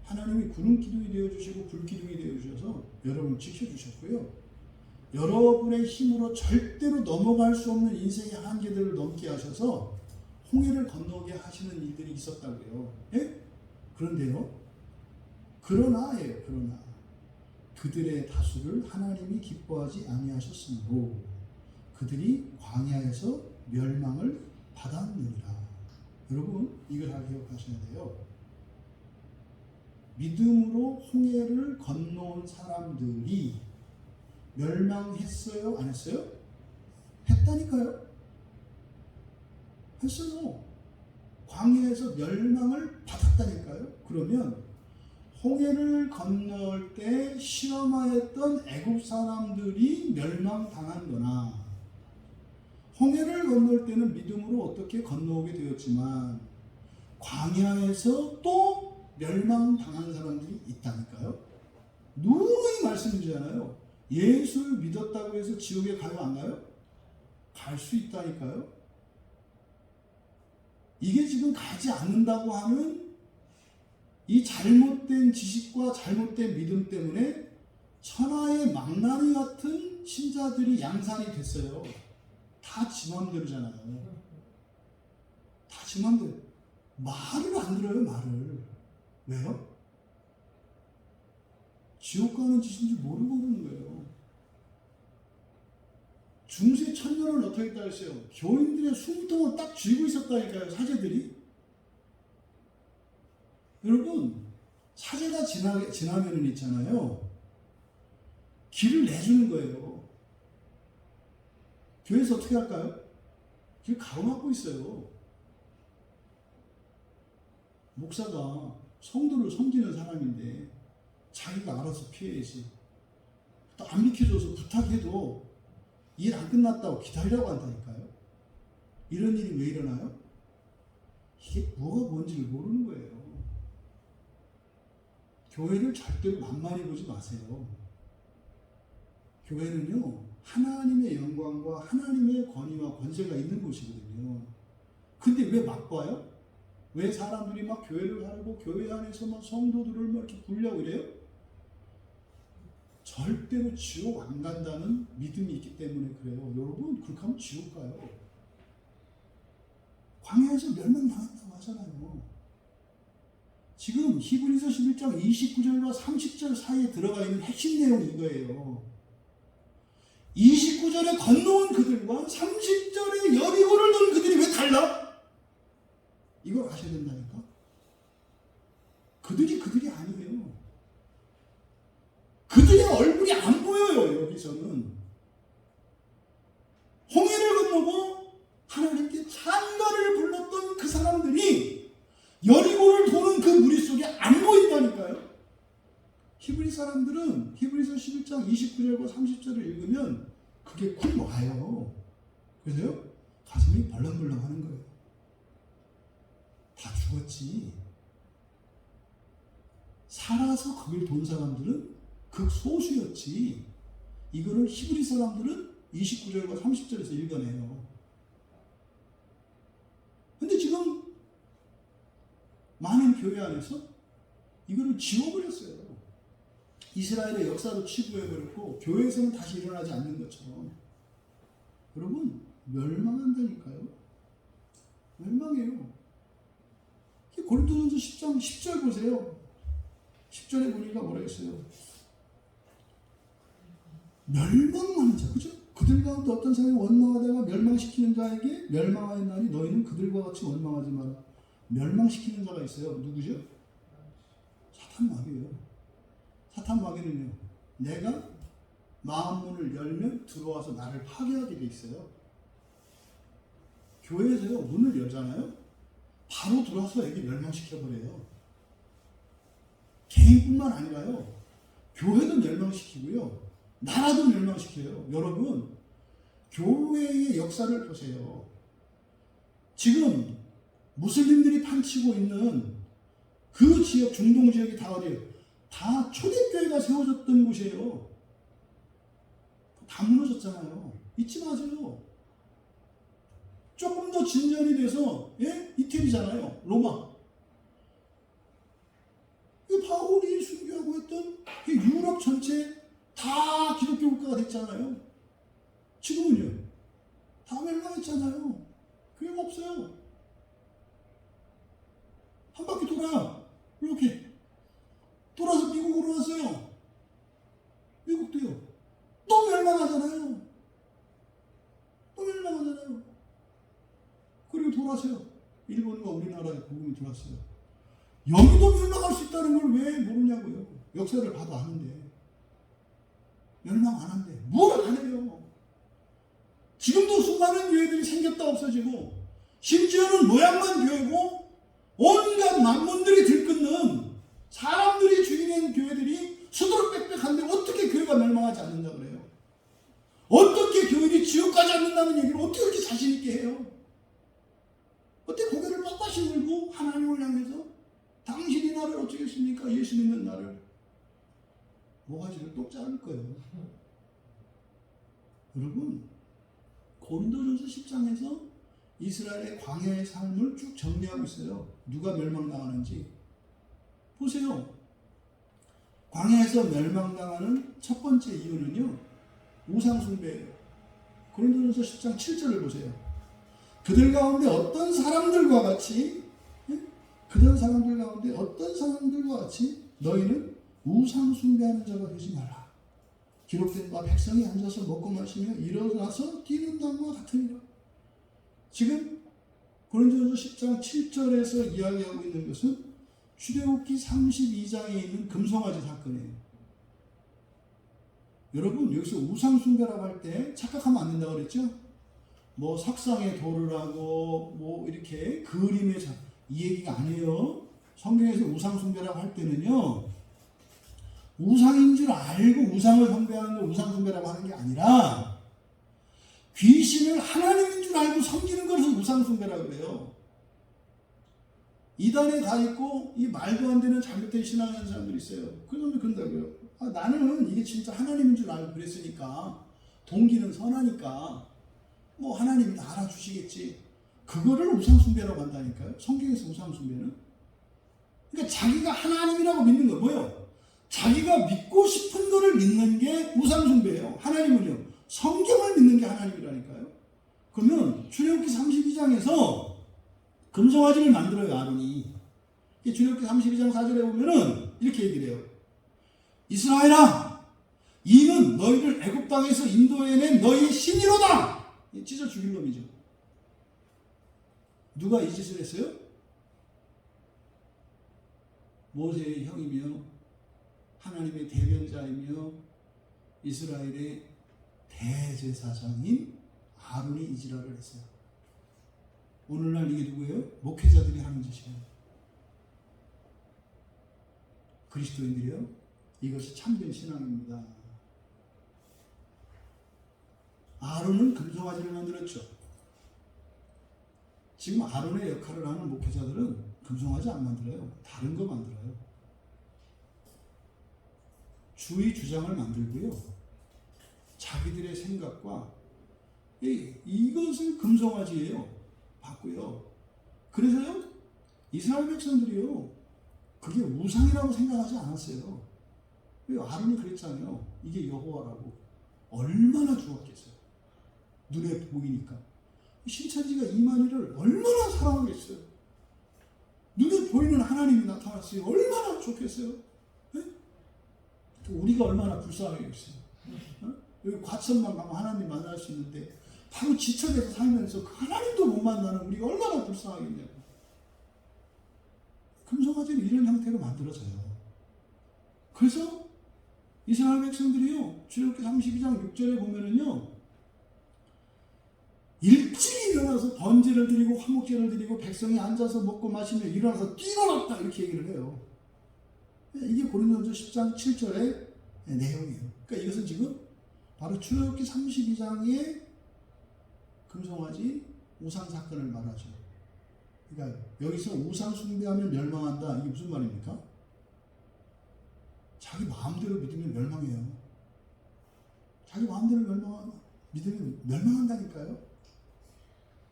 Speaker 1: 하나님이 구름 기둥이 되어주시고 불 기둥이 되어주셔서 여러분을 지켜주셨고요, 여러분의 힘으로 절대로 넘어갈 수 없는 인생의 한계들을 넘게 하셔서 홍해를 건너게 하시는 일들이 있었다고요. 예? 그런데요, 그러나 그들의 다수를 하나님이 기뻐하지 아니하셨으므로 그들이 광야에서 멸망을 받았느니라. 여러분, 이걸 잘 기억하셔야 돼요. 믿음으로 홍해를 건너온 사람들이 멸망했어요? 안 했어요? 했다. 했다니까요. 했어요. 광야에서 멸망을 받았다니까요. 그러면 홍해를 건널 때 실험하였던 애굽 사람들이 멸망당한 거나, 홍해를 건널 때는 믿음으로 어떻게 건너오게 되었지만 광야에서 또 멸망당한 사람들이 있다니까요. 누누이 말씀드리잖아요. 예수를 믿었다고 해서 지옥에 가요, 안 가요? 갈 수 있다니까요. 이게 지금 가지 않는다고 하는 이 잘못된 지식과 잘못된 믿음 때문에 천하의 망나니 같은 신자들이 양산이 됐어요. 다 지 맘대로잖아요. 다 지 맘대로. 말을 안 들어요, 말을. 왜요? 지옥 가는 짓인지 모르고 그러는 거예요. 중세 천년을 어떻게 했다 했어요? 교인들의 숨통을 딱 쥐고 있었다니까요, 사제들이. 여러분, 사제가 지나면은 있잖아요, 길을 내주는 거예요. 교회에서 어떻게 할까요? 길 가로막고 있어요. 목사가 성도를 섬기는 사람인데 자기가 알아서 피해야지. 또 안 비켜줘서 부탁해도 일 안 끝났다고 기다리라고 한다니까요. 이런 일이 왜 일어나요? 이게 뭐가 뭔지를 모르는 거예요. 교회를 절대로 만만히 보지 마세요. 교회는요, 하나님의 영광과 하나님의 권위와 권세가 있는 곳이거든요. 근데 왜 막 봐요? 왜 사람들이 막 교회를 하고 교회 안에서 막 성도들을 막 이렇게 부르려고 이래요? 절대로 지옥 안 간다는 믿음이 있기 때문에 그래요. 여러분, 그렇게 하면 지옥 가요. 광야에서 멸망당한다고 하잖아요. 지금 히브리서 11장 29절과 30절 사이에 들어가 있는 핵심 내용이 이거예요. 29절에 건너온 그들과 30절에 여리고를 놓은 그들이 왜 달라? 이걸 아셔야 된다니까. 그들이 아니에요. 그들의 얼굴이 안 보여요. 여기서는 홍해를 건너고 하나님께 찬가를 불렀던 그 사람들이 여리고를 도는 그 무리 속에 안 보인다니까요. 히브리 사람들은 히브리서 11장 29절과 30절을 읽으면 그게 쿵 와요. 그래서요, 가슴이 벌렁벌렁 하는 거예요. 다 죽었지. 살아서 거길 돈 사람들은 극소수였지. 이거를 히브리 사람들은 29절과 30절에서 읽어내요. 근데 지금 많은 교회 안에서 이거를 지워버렸어요. 이스라엘의 역사로 치부해버렸고 교회에서는 다시 일어나지 않는 것처럼. 여러분, 멸망한다니까요. 멸망해요. 고린도전서 10장 10절 보세요. 10절에 보니까 뭐라 했어요? 멸망하는 자, 그죠? 그들 가운데 어떤 사람이 원망하다가 멸망시키는 자에게 멸망하였나니 너희는 그들과 같이 원망하지 마라. 멸망시키는 자가 있어요. 누구죠? 사탄 마귀예요. 사탄 마귀는요, 내가 마음문을 열면 들어와서 나를 파괴하게 돼 있어요. 교회에서요, 문을 열잖아요, 바로 들어와서 애기 멸망시켜버려요. 개인뿐만 아니라요, 교회도 멸망시키고요, 나라도 멸망시켜요. 여러분, 교회의 역사를 보세요. 지금 무슬림들이 판치고 있는 그 지역, 중동 지역이 다 어디예요? 다 초대교회가 세워졌던 곳이에요. 다 무너졌잖아요. 잊지 마세요. 조금 더 진전이 돼서, 예? 이태리잖아요. 로마. 이 바울이 순교하고 했던 유럽 전체 다 기독교 국가가 됐잖아요. 지금은요, 다 멸망했잖아요. 교회가 없어요. 한 바퀴 이렇게 돌아서 미국으로 왔어요. 미국도요, 또 멸망하잖아요. 또 멸망하잖아요. 그리고 돌아서요, 일본과 우리나라에 복음이 들어왔어요. 여기도 멸망할 수 있다는 걸 왜 모르냐고요. 역사를 봐도 아는데. 멸망 안 한대. 뭘 안 해요. 지금도 수많은 교회들이 생겼다 없어지고, 심지어는 모양만 교회고 온갖 만문들이 들끓는 사람들이 죽이는 교회들이 수두룩빽빽한데 어떻게 교회가 멸망하지 않는다 그래요? 어떻게 교회들이 지옥 가지 않는다는 얘기를 어떻게 그렇게 자신 있게 해요? 어떻게 고개를 빳빳이 들고 하나님을 향해서 당신이 나를 어쩌겠습니까? 예수 믿는 나를. 모가지를 똑 자를 거예요. 여러분, 고린도전서 10장에서 이스라엘의 광야의 삶을 쭉 정리하고 있어요. 누가 멸망당하는지 보세요. 광야에서 멸망당하는 첫 번째 이유는요, 우상숭배예요. 고린도전서 10장 7절을 보세요. 그들 가운데 어떤 사람들과 같이 너희는 우상숭배하는 자가 되지 말라. 기록된 바 백성이 앉아서 먹고 마시며 일어나서 뛰는 땅과 같으니라. 지금 고린도전서 10장 7절에서 이야기하고 있는 것은 출애굽기 32장에 있는 금송아지 사건이에요. 여러분, 여기서 우상숭배라고 할 때 착각하면 안 된다고 그랬죠? 뭐 석상에 돌을 하고 뭐 이렇게 그림에 이 얘기가 아니에요. 성경에서 우상숭배라고 할 때는요, 우상인 줄 알고 우상을 숭배하는 걸 우상숭배라고 하는 게 아니라 귀신을 하나님인 줄 알고 섬기는 것을 우상숭배라고 그래요. 이단에 가 있고 이 말도 안 되는 잘못된 신앙하는 사람들이 있어요. 그러면 그런다고요. 나는 이게 진짜 하나님인 줄 알고 그랬으니까, 동기는 선하니까 뭐 하나님이 알아주시겠지. 그거를 우상숭배라고 한다니까요. 성경에서 우상숭배는. 그러니까 자기가 하나님이라고 믿는 거 뭐예요? 자기가 믿고 싶은 거를 믿는 게 우상숭배예요. 하나님은요, 성경을 믿는 게 하나님이라니까요. 그러면 출애굽기 32장에서 금송아지를 만들어요, 아론이. 출애굽기 32장 4절에 보면은 이렇게 얘기를 해요. 이스라엘아, 이는 너희를 애굽 땅에서 인도해낸 너희의 신이로다. 찢어 죽일 놈이죠. 누가 이 짓을 했어요? 모세의 형이며 하나님의 대변자이며 이스라엘의 대제사장인 아론이 이 지랄을 했어요. 오늘날 이게 누구예요? 목회자들이 하는 짓이에요. 그리스도인들이요, 이것이 참된 신앙입니다. 아론은 금송아지를 만들었죠. 지금 아론의 역할을 하는 목회자들은 금송아지 안 만들어요. 다른 거 만들어요. 주의 주장을 만들고요, 자기들의 생각과 이것을 금송아지예요. 봤고요. 그래서요, 이스라엘 백성들이요, 그게 우상이라고 생각하지 않았어요. 아론이 그랬잖아요. 이게 여호와라고. 얼마나 좋았겠어요. 눈에 보이니까. 신천지가 이만희를 얼마나 사랑하겠어요. 눈에 보이는 하나님이 나타났어요. 얼마나 좋겠어요. 네? 우리가 얼마나 불쌍하겠어요. 여기 과천만 가면 하나님 만날 수 있는데 바로 지척에서 살면서 그 하나님도 못 만나는 우리가 얼마나 불쌍하겠냐고. 금송아지는 이런 형태로 만들어져요. 그래서 이스라엘 백성들이요, 출애굽기 32장 6절에 보면은요, 일찍 일어나서 번제를 드리고 화목제를 드리고 백성이 앉아서 먹고 마시며 일어나서 뛰어났다, 이렇게 얘기를 해요. 이게 고린도전서 10장 7절의 내용이에요. 그러니까 이것은 지금 바로 출애굽기 32장의 금송아지 우상 사건을 말하죠. 그러니까 여기서 우상 숭배하면 멸망한다, 이게 무슨 말입니까? 자기 마음대로 믿으면 멸망해요. 자기 마음대로 믿으면 멸망한다니까요.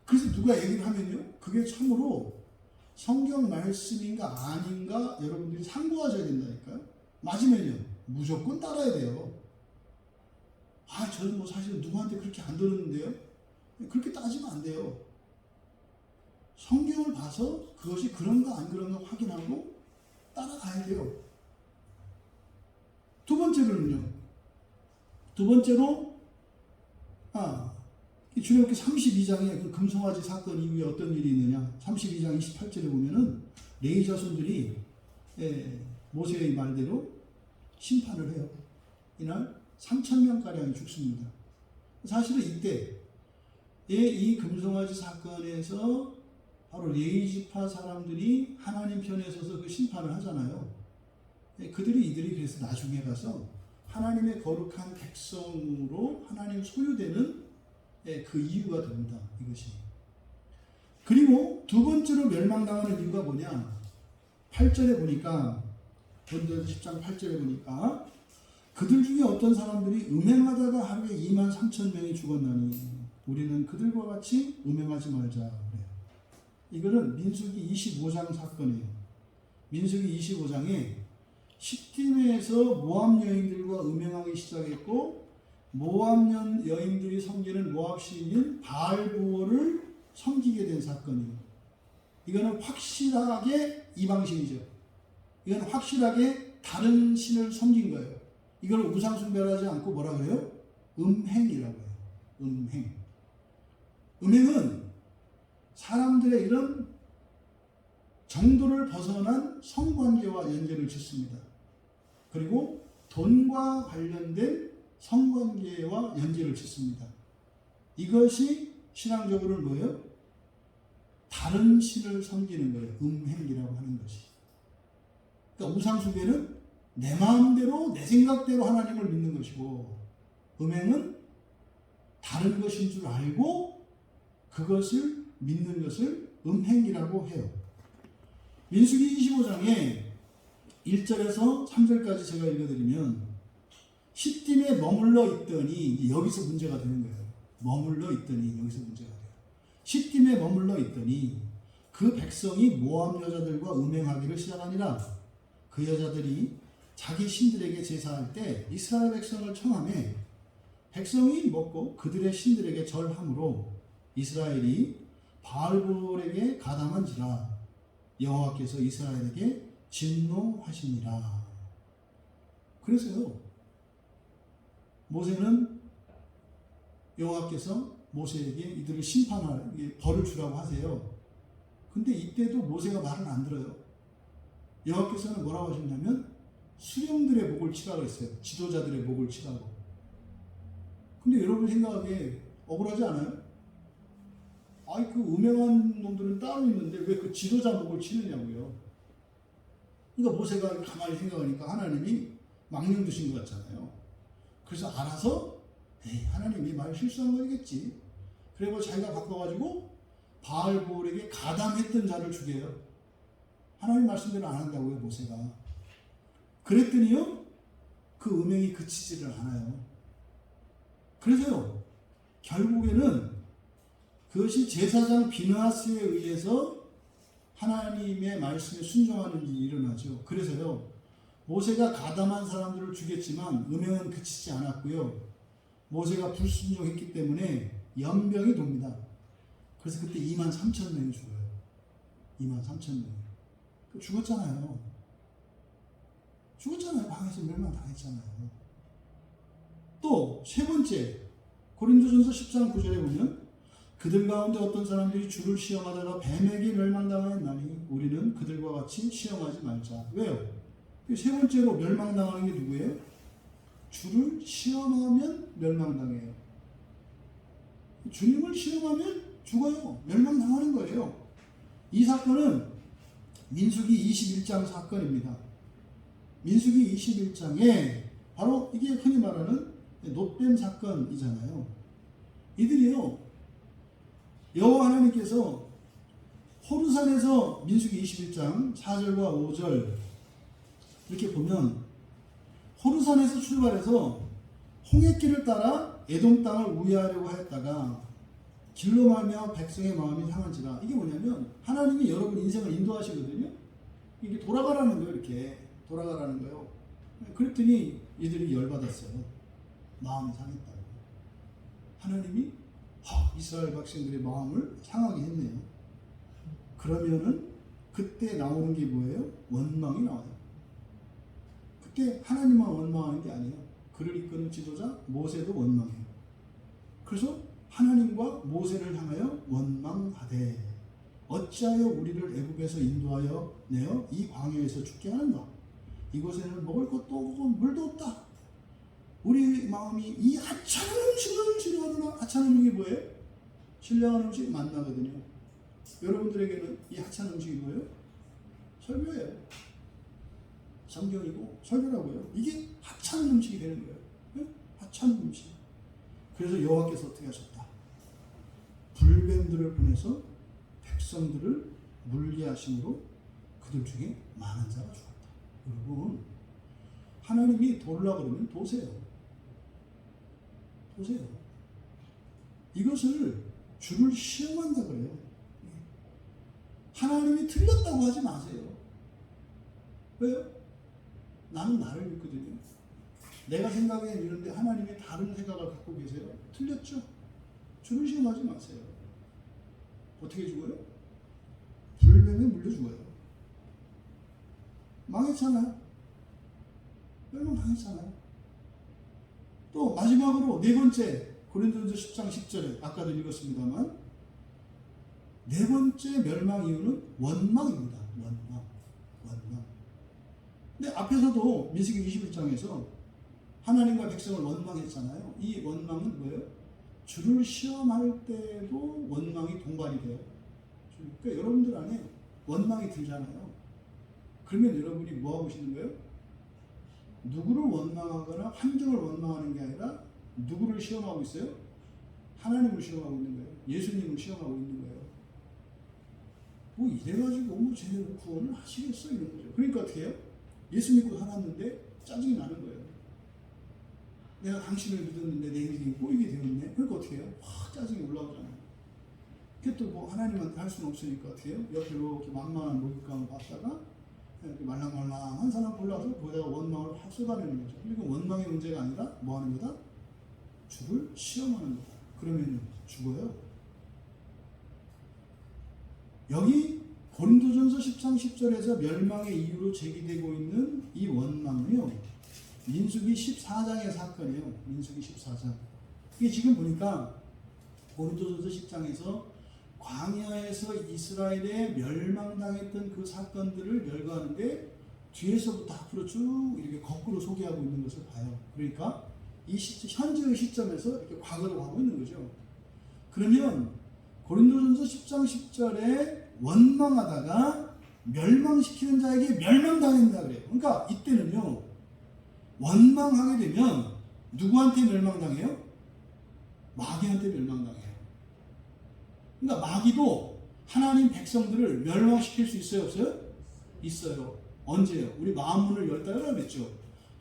Speaker 1: 그래서 누가 얘기를 하면요, 그게 참으로 성경 말씀인가 아닌가 여러분들이 상고하셔야 된다니까요. 맞으면요, 무조건 따라야 돼요. 저는 뭐 사실 누구한테 그렇게 안 들었는데요. 그렇게 따지면 안 돼요. 성경을 봐서 그것이 그런가 안 그런가 확인하고 따라가야 돼요. 두 번째로 출애굽기 32장에 그 금송아지 사건 이후에 어떤 일이 있느냐. 32장 28절에 보면은 레위 자손들이 모세의 말대로 심판을 해요. 이날 3,000명가량이 죽습니다. 사실은 이때 이 금송아지 사건에서 바로 레위지파 사람들이 하나님 편에 서서 그 심판을 하잖아요. 이들이 그래서 나중에 가서 하나님의 거룩한 백성으로 하나님 소유되는 그 이유가 됩니다. 이것이. 그리고 두 번째로 멸망당하는 이유가 뭐냐? 8절에 보니까 고린도전서 10장 8절에 보니까 그들 중에 어떤 사람들이 음행하다가 하루에 23,000명이 죽었나니 우리는 그들과 같이 음행하지 말자. 그래요. 이거는 민수기 25장 사건이에요. 민수기 25장에 시딤에서 모압 여인들과 음행하기 시작했고 모압 여인들이 섬기는 모압 신인 바알부오를 섬기게 된 사건이에요. 이거는 확실하게 이방신이죠. 이건 확실하게 다른 신을 섬긴 거예요. 이걸 우상숭배하지 않고 뭐라 그래요? 음행이라고 해요. 음행. 음행은 사람들의 이런 정도를 벗어난 성관계와 연결을 짓습니다. 그리고 돈과 관련된 성관계와 연결을 짓습니다. 이것이 신앙적으로는 뭐예요? 다른 신을 섬기는 거예요. 음행이라고 하는 것이. 그러니까 우상숭배는 내 마음대로 내 생각대로 하나님을 믿는 것이고 음행은 다른 것인 줄 알고 그것을 믿는 것을 음행이라고 해요. 민수기 25장에 1절에서 3절까지 제가 읽어드리면 시딤에 머물러 있더니 여기서 문제가 되는 거예요. 머물러 있더니 여기서 문제가 돼요. 시딤에 머물러 있더니 그 백성이 모압 여자들과 음행하기를 시작하니라. 그 여자들이 자기 신들에게 제사할 때 이스라엘 백성을 청하매 백성이 먹고 그들의 신들에게 절함으로 이스라엘이 바알볼에게 가담한지라 여호와께서 이스라엘에게 진노하시니라. 그래서요 모세는 여호와께서 모세에게 이들을 심판할 벌을 주라고 하세요. 근데 이때도 모세가 말을 안 들어요. 여호와께서는 뭐라고 하셨냐면 수령들의 목을 치라고 했어요. 지도자들의 목을 치라고. 근데 여러분 생각하기에 억울하지 않아요? 아이 그 음행한 놈들은 따로 있는데 왜 그 지도자 목을 치느냐고요. 그러니까 모세가 가만히 생각하니까 하나님이 망령 두신 것 같잖아요. 그래서 알아서 하나님이 말 실수한 거겠지. 그리고 자기가 바꿔가지고 바알볼에게 가담했던 자를 죽여요. 하나님 말씀대로 안 한다고요, 모세가. 그랬더니요, 그 음행이 그치지를 않아요. 그래서요, 결국에는 그것이 제사장 비느하스에 의해서 하나님의 말씀에 순종하는 일이 일어나죠. 그래서요, 모세가 가담한 사람들을 죽였지만 음행은 그치지 않았고요. 모세가 불순종했기 때문에 연병이 돕니다. 그래서 그때 23,000명이 죽어요. 23,000명이. 죽었잖아요. 방에서 멸망당했잖아요. 또 세 번째 고린도전서 10장 9절에 보면 그들 가운데 어떤 사람들이 주를 시험하다가 뱀에게 멸망당하였나니 우리는 그들과 같이 시험하지 말자. 왜요? 세 번째로 멸망당하는 게 누구예요? 주를 시험하면 멸망당해요. 주님을 시험하면 죽어요. 멸망당하는 거예요. 이 사건은 민수기 21장 사건입니다. 민수기 21장에 바로 이게 흔히 말하는 놋뱀 사건이잖아요. 이들이요, 여호와 하나님께서 호르산에서 민수기 21장 4절과 5절 이렇게 보면 호르산에서 출발해서 홍해길을 따라 에돔 땅을 우회하려고 하였다가 길로 말미암아 백성의 마음이 상한지라. 이게 뭐냐면 하나님이 여러분 인생을 인도하시거든요. 이게 돌아가라는 거예요. 이렇게 돌아가라는 거예요. 그랬더니 이들이 열받았어요. 마음이 상했다고. 하나님이 이스라엘 백성들의 마음을 상하게 했네요. 그러면은 그때 나오는 게 뭐예요? 원망이 나와요. 그때 하나님만 원망하는 게 아니에요. 그를 이끄는 지도자 모세도 원망해요. 그래서 하나님과 모세를 향하여 원망하되 어찌하여 우리를 애굽에서 인도하여 내어 이 광야에서 죽게 하는가? 이곳에는 먹을 것도 없고 물도 없다. 우리 마음이 이 하찮은 음식을 싫어하느라. 하찮은 음식이 뭐예요? 신령한 음식 만나거든요. 여러분들에게는 이 하찮은 음식이 뭐예요? 설교예요. 성경이고 설교라고요. 이게 하찮은 음식이 되는 거예요. 네? 하찮은 음식. 그래서 여호와께서 어떻게 하셨다? 불뱀들을 보내서 백성들을 물게 하심으로 그들 중에 많은 자가 죽었다. 여러분, 하나님이 도르라 그러면 도세요. 도세요. 이것을 주를 시험한다 그래요. 하나님이 틀렸다고 하지 마세요. 왜요? 나는 나를 믿거든요. 내가 생각엔 이런데 하나님이 다른 생각을 갖고 계세요. 틀렸죠? 주를 시험하지 마세요. 어떻게 죽어요? 불뱀에 물려 죽어요. 망했잖아요. 멸망 당했잖아요. 또 마지막으로 네 번째 고린도전서 10장 10절에 아까도 읽었습니다만 네 번째 멸망 이유는 원망입니다. 원망. 근데 앞에서도 민수기 21장에서 하나님과 백성을 원망했잖아요. 이 원망은 뭐예요? 주를 시험할 때도 원망이 동반이 돼요. 그러니까 여러분들 안에 원망이 들잖아요. 그러면 여러분이 뭐 하고 계시는 거예요? 누구를 원망하거나 환경을 원망하는 게 아니라 누구를 시험하고 있어요? 하나님을 시험하고 있는 거예요. 예수님을 시험하고 있는 거예요. 뭐 이래가지고 뭐 제대로 구원을 하시겠어? 이런 거죠. 그러니까 어떻게 해요? 예수 믿고 살았는데 짜증이 나는 거예요. 내가 당신을 믿었는데 내 인생이 꼬이게 되었네. 그러니까 어떻게 해요? 확 짜증이 올라오잖아요. 그게 또 뭐 하나님한테 할 수는 없으니까 어떻게 해요? 옆에 이렇게 만만한 목욕감을 봤다가 이렇게 말랑말랑한 사람 골라서 거기다가 원망을 확 쏟아내는 거죠. 그리고 원망의 문제가 아니라 뭐 하는 거다? 주를 시험하는 거다. 그러면 죽어요. 여기 고린도전서 10장 10절에서 멸망의 이유로 제기되고 있는 이 원망은요, 민수기 14장의 사건이에요. 민수기 14장. 이게 지금 보니까 고린도전서 10장에서 광야에서 이스라엘에 멸망당했던 그 사건들을 열거하는데 뒤에서부터 앞으로 쭉 이렇게 거꾸로 소개하고 있는 것을 봐요. 그러니까 이 현재의 시점에서 이렇게 과거로 가고 있는 거죠. 그러면 고린도전서 10장 10절에 원망하다가 멸망시키는 자에게 멸망당한다 그래요. 그러니까 이때는요, 원망하게 되면 누구한테 멸망당해요? 마귀한테 멸망당해요. 그러니까 마귀도 하나님 백성들을 멸망시킬 수 있어요, 없어요? 있어요. 언제요? 우리 마음문을 열다 열어냈죠.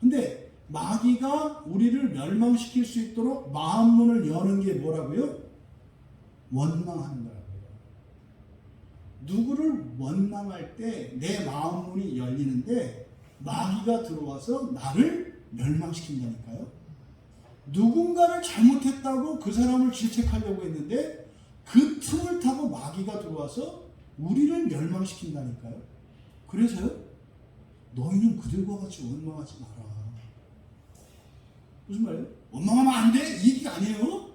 Speaker 1: 근데 마귀가 우리를 멸망시킬 수 있도록 마음문을 여는 게 뭐라고요? 원망하는 거라고요. 누구를 원망할 때 내 마음문이 열리는데 마귀가 들어와서 나를 멸망시킨다니까요. 누군가를 잘못했다고 그 사람을 질책하려고 했는데 그 틈을 타고 마귀가 들어와서 우리를 멸망시킨다니까요. 그래서요, 너희는 그들과 같이 원망하지 마라. 무슨 말이에요? 원망하면 안 돼? 이 얘기가 아니에요.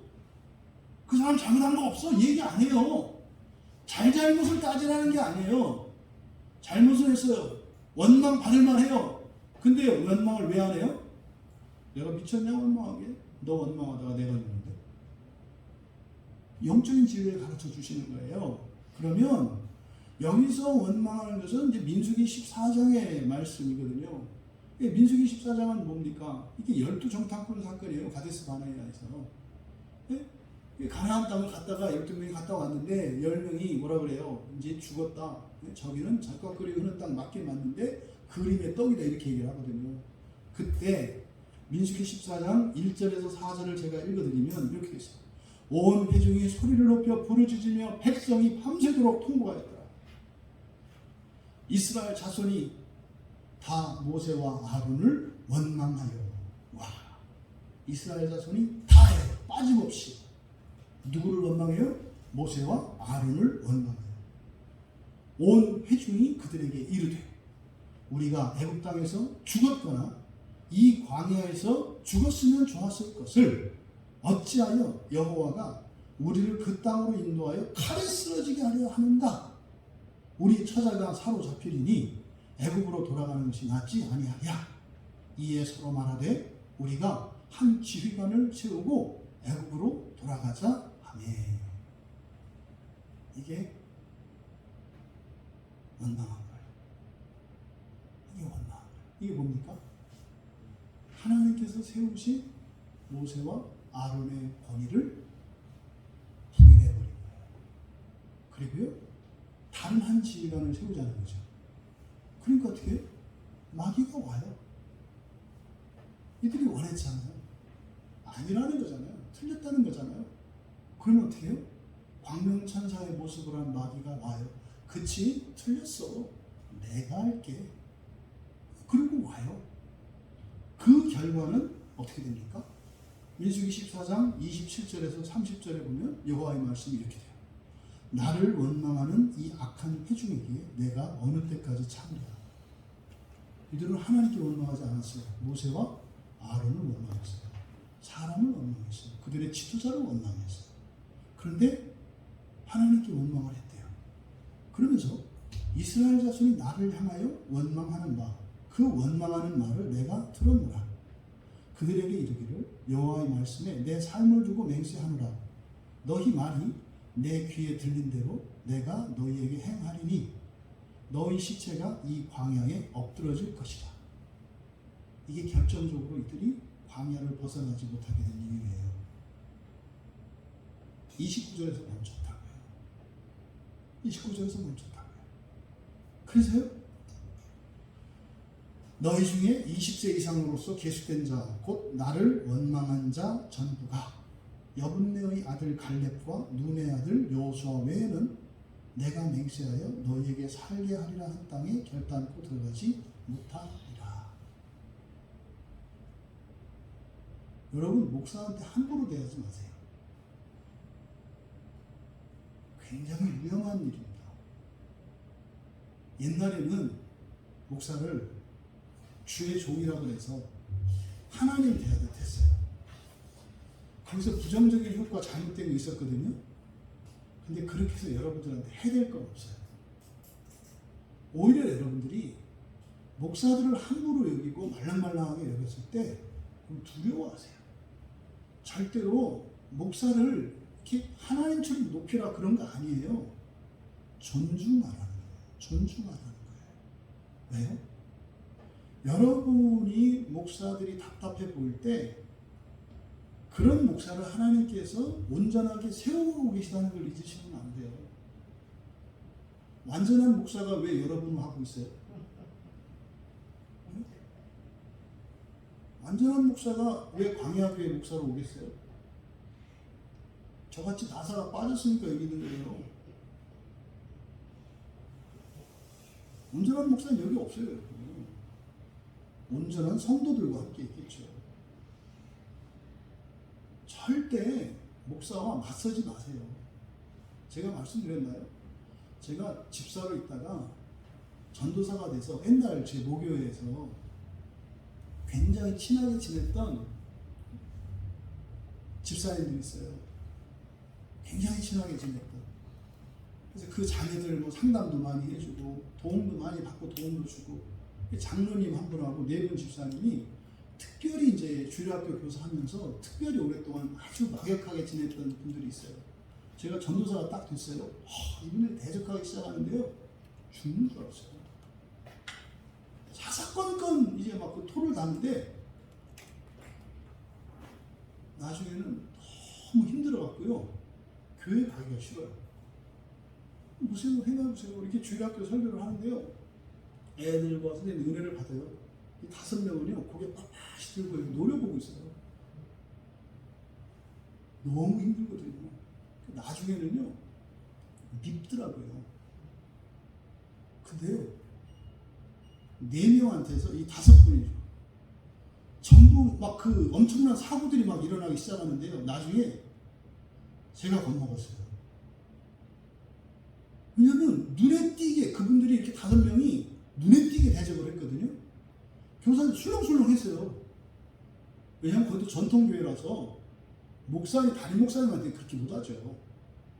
Speaker 1: 그 사람 잘못한 거 없어? 이 얘기 아니에요. 잘못을 따지라는 게 아니에요. 잘못을 했어요. 원망 받을만 해요. 근데 원망을 왜 안 해요? 내가 미쳤냐 원망하게? 너 원망하다가 내가 있는데. 영적인 지혜를 가르쳐 주시는 거예요. 그러면 여기서 원망하는 것은 이제 민수기 14장의 말씀이거든요. 민수기 14장은 뭡니까? 이게 12정탐꾼 사건이에요. 가데스 바네아에서. 가나안 땅을 갔다가 12명이 갔다 왔는데 10명이 뭐라 그래요? 이제 죽었다. 저기는 젖과거리 흐는 땅 맞게 맞는데 그림의 떡이다 이렇게 얘기를 하거든요. 그때 민수기 14장 1절에서 4절을 제가 읽어드리면 이렇게 있어요. 온 회중이 소리를 높여 부르짖으며 백성이 밤새도록 통곡하였더라. 이스라엘 자손이 다 모세와 아론을 원망하여. 와, 이스라엘 자손이 다해요. 빠짐없이. 누구를 원망해요? 모세와 아론을 원망해요. 온 회중이 그들에게 이르되 우리가 애굽 땅에서 죽었거나 이 광야에서 죽었으면 좋았을 것을 어찌하여 여호와가 우리를 그 땅으로 인도하여 칼에 쓰러지게 하려 하는가? 우리 처자가 사로잡히리니 애굽으로 돌아가는 것이 낫지 아니하랴. 이에 서로 말하되 우리가 한 지휘관을 세우고 애굽으로 돌아가자 하매. 이게 원망한 거예요. 이게 원망한 거예요. 이게 뭡니까? 하나님께서 세우신 모세와 아론의 권위를 부인해버린 거예요. 그리고요, 다른 한 지휘관을 세우자는 거죠. 그러니까 어떻게 해요? 마귀가 와요. 이들이 원했잖아요. 아니라는 거잖아요. 틀렸다는 거잖아요. 그러면 어떻게 해요? 광명천사의 모습을 한 마귀가 와요. 그치? 틀렸어. 내가 할게. 그리고 와요. 그 결과는 어떻게 됩니까? 민수기 14장 27절에서 30절에 보면 여호와의 말씀이 이렇게 돼요. 나를 원망하는 이 악한 회중에게 내가 어느 때까지 참으랴. 이들은 하나님께 원망하지 않았어요. 모세와 아론을 원망했어요. 사람을 원망했어요. 그들의 지도자를 원망했어요. 그런데 하나님께 원망을 했대요. 그러면서 이스라엘 자손이 나를 향하여 원망하는 바, 그 원망하는 말을 내가 들었노라. 그들에게 이르기를 여호와의 말씀에 내 삶을 두고 맹세하노라. 너희 말이 내 귀에 들린 대로 내가 너희에게 행하리니 너희 시체가 이 광야에 엎드러질 것이다. 이게 결정적으로 이들이 광야를 벗어나지 못하게 된 이유예요. 29절에서 멈췄다고요. 29절에서 멈췄다고요. 그래서요, 너희 중에 20세 이상으로서 계수된 자, 곧 나를 원망한 자 전부가 여분네의 아들 갈렙과 눈의 아들 여호수아 외에는 내가 맹세하여 너희에게 살게 하리라 한 땅에 결단코 들어가지 못하리라. 여러분, 목사한테 함부로 대하지 마세요. 굉장히 위험한 일입니다. 옛날에는 목사를 주의 종이라고 해서 하나님 대하듯 했어요. 거기서 부정적인 효과 잘못된 거 있었거든요. 근데 그렇게 해서 여러분들한테 해낼 건 없어요. 오히려 여러분들이 목사들을 함부로 여기고 말랑말랑하게 여겼을 때 두려워하세요. 절대로 목사를 이렇게 하나님처럼 높이라 그런 거 아니에요. 존중하라는 거예요. 존중하라는 거예요. 왜요? 여러분이 목사들이 답답해 보일 때 그런 목사를 하나님께서 온전하게 세우고 계시다는 걸 잊으시면 안 돼요. 완전한 목사가 왜 여러분을 하고 있어요? 완전한 목사가 왜 광야교회 목사로 오겠어요? 저같이 나사가 빠졌으니까 여기 있는 거예요. 온전한 목사는 여기 없어요. 여러분. 온전한 성도들과 함께 있겠죠. 절대 목사와 맞서지 마세요. 제가 말씀드렸나요? 제가 집사로 있다가 전도사가 돼서 옛날 제 모교회에서 굉장히 친하게 지냈던 집사님들이 있어요. 굉장히 친하게 지냈던. 그래서 그 자녀들 뭐 상담도 많이 해주고 도움도 많이 받고 도움도 주고, 장로님 한 분하고 네 분 집사님이 특별히 이제 주일학교 교사하면서 특별히 오랫동안 아주 막역하게 지냈던 분들이 있어요. 제가 전도사가 딱 됐어요. 이분을 대적하기 시작하는데요, 죽는 줄 알았어요. 사사건건 이제 막 그 토를 다는데 나중에는 너무 힘들어갖고요, 교회 가기가 싫어요. 보세요, 생각해보세요. 이렇게 주일학교 설교를 하는데요, 애들과 선생님 은혜를 받아요. 이 5명은요, 고개 빳빳이 들고 이렇게 노려보고 있어요. 너무 힘들거든요. 나중에는요, 밉더라고요. 근데요, 4명한테서 이 5분이죠. 전부 막 그 엄청난 사고들이 막 일어나기 시작하는데요, 나중에 제가 겁먹었어요. 왜냐면 눈에 띄게 그분들이 이렇게 5명이 눈에 띄게 대접을 했거든요. 교사는 술렁술렁 했어요. 왜냐면 거기도 전통교회라서 목사님, 담임 목사님한테 그렇게 못하죠.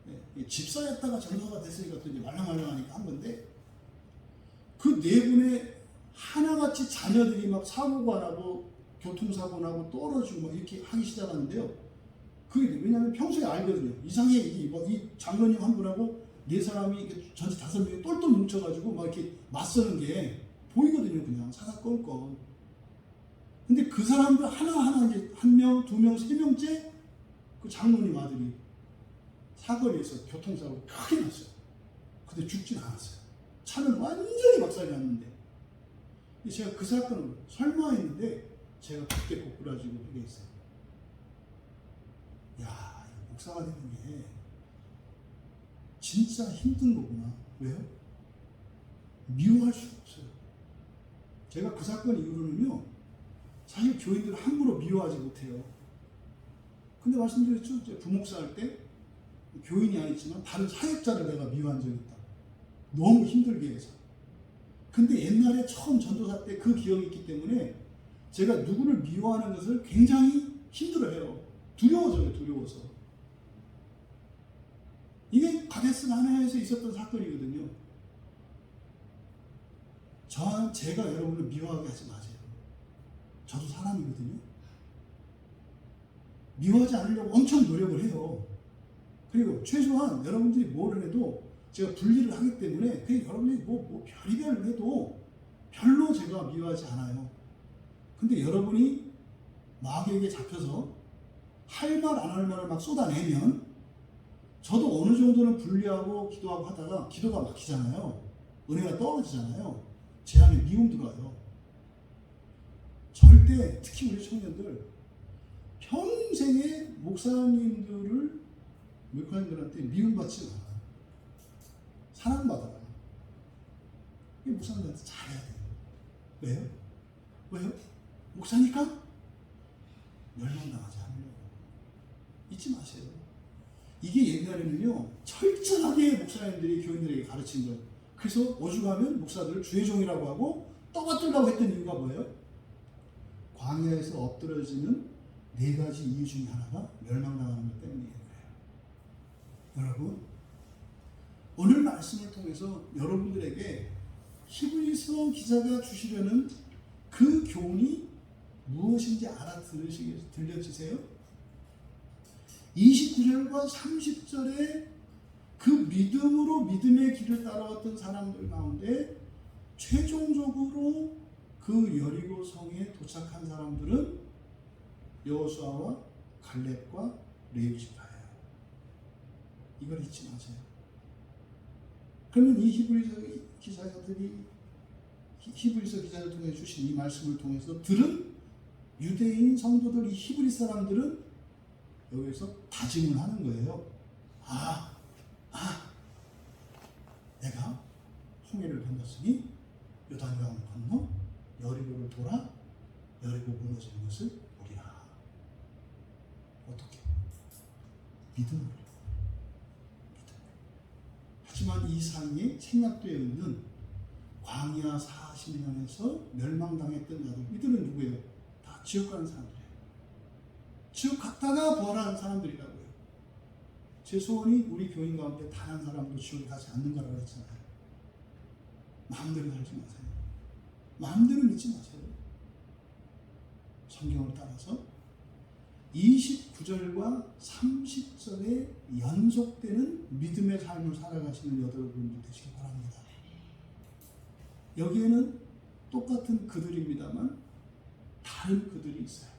Speaker 1: 네, 집사였다가 전도사가 됐으니까 또 이제 말랑말랑하니까 한 건데, 그 4분의 하나같이 자녀들이 막 사고가 나고 교통사고 나고 떨어지고 막 이렇게 하기 시작하는데요. 그게 왜냐면 평소에 알거든요. 이상해, 이 장로님 한 분하고 네 사람이 이렇게 전체 5명이 똘똘 뭉쳐가지고 막 이렇게 맞서는 게 보이거든요. 그냥 사사건건. 근데 그 사람들 하나하나 이제 1명, 2명, 3명째 그 장로님 아들이 사거리에서 교통사고 크게 났어요. 근데 죽진 않았어요. 차는 완전히 박살이 났는데. 제가 그 사건을 설마 했는데 제가 그때 고꾸라지고 그게 있어요. 야, 목사가 되는 게 진짜 힘든 거구나. 왜요? 미워할 수가 없어요. 제가 그 사건 이후로는요, 사실 교인들을 함부로 미워하지 못해요. 근데 말씀드렸죠? 이제 부목사 할 때 교인이 아니지만 다른 사역자를 내가 미워한 적이 있다. 너무 힘들게 해서. 근데 옛날에 처음 전도사 때 그 기억이 있기 때문에 제가 누구를 미워하는 것을 굉장히 힘들어해요. 두려워져요, 두려워서. 이게 가데스 바네아에서 있었던 사건이거든요. 제가 여러분을 미워하게 하지 마세요. 저도 사람이거든요. 미워하지 않으려고 엄청 노력을 해요. 그리고 최소한 여러분들이 뭐를 해도 제가 분리를 하기 때문에 그냥 여러분이 뭐 별의별 해도 별로 제가 미워하지 않아요. 근데 여러분이 마귀에게 잡혀서 할 말 안 할 말을 막 쏟아내면 저도 어느 정도는 분리하고 기도하고 하다가 기도가 막히잖아요. 은혜가 떨어지잖아요. 제 안에 미움 들어와요. 절대 특히 우리 청년들 평생에 목사님들을 목사님들한테 미움받지 않아요. 사랑받아요. 이 목사님들한테 잘해야 돼요. 왜요? 왜요? 목사니까? 멸망당하지 않으려고. 잊지 마세요. 이게 옛날에는요, 철저하게 목사님들이 교인들에게 가르친 거예요. 그래서 오죽하면 목사들을 주의 종이라고 하고 떠받들라고 했던 이유가 뭐예요? 광야에서 엎드러지는 4가지 이유 중에 하나가 멸망당하는 것 때문이에요. 여러분, 오늘 말씀을 통해서 여러분들에게 히브리서 기자가 주시려는 그 교훈이 무엇인지 들려지세요? 29절과 30절에 그 믿음으로 믿음의 길을 따라왔던 사람들 가운데 최종적으로 그 여리고 성에 도착한 사람들은 여호수아와 갈렙과 레위 지파예요. 이걸 잊지 마세요. 그러면 이 히브리서 기자를 통해 주신 이 말씀을 통해서 들은 유대인 성도들, 이 히브리 사람들은 여기서 다짐을 하는 거예요. 내가 홍해를 건넜으니 요단강을 건너 여리고를 돌아 여리고 무너지는 것을 보리라. 어떻게? 믿음으로. 하지만 이 상에 생략되어 있는 광야 40년에서 멸망당했던 자들, 이들은 누구예요? 다 지옥 가는 사람들이에요. 지옥 갔다가 부활하는 사람들이라고요. 제 소원이 우리 교인 가운데 단 한 사람도 지옥에 가지 않는 거라고 했잖아요. 마음대로 살지 마세요. 마음대로 믿지 마세요. 성경을 따라서 29절과 30절에 연속되는 믿음의 삶을 살아가시는 여러분들 되시기 바랍니다. 여기에는 똑같은 그들입니다만 다른 그들이 있어요.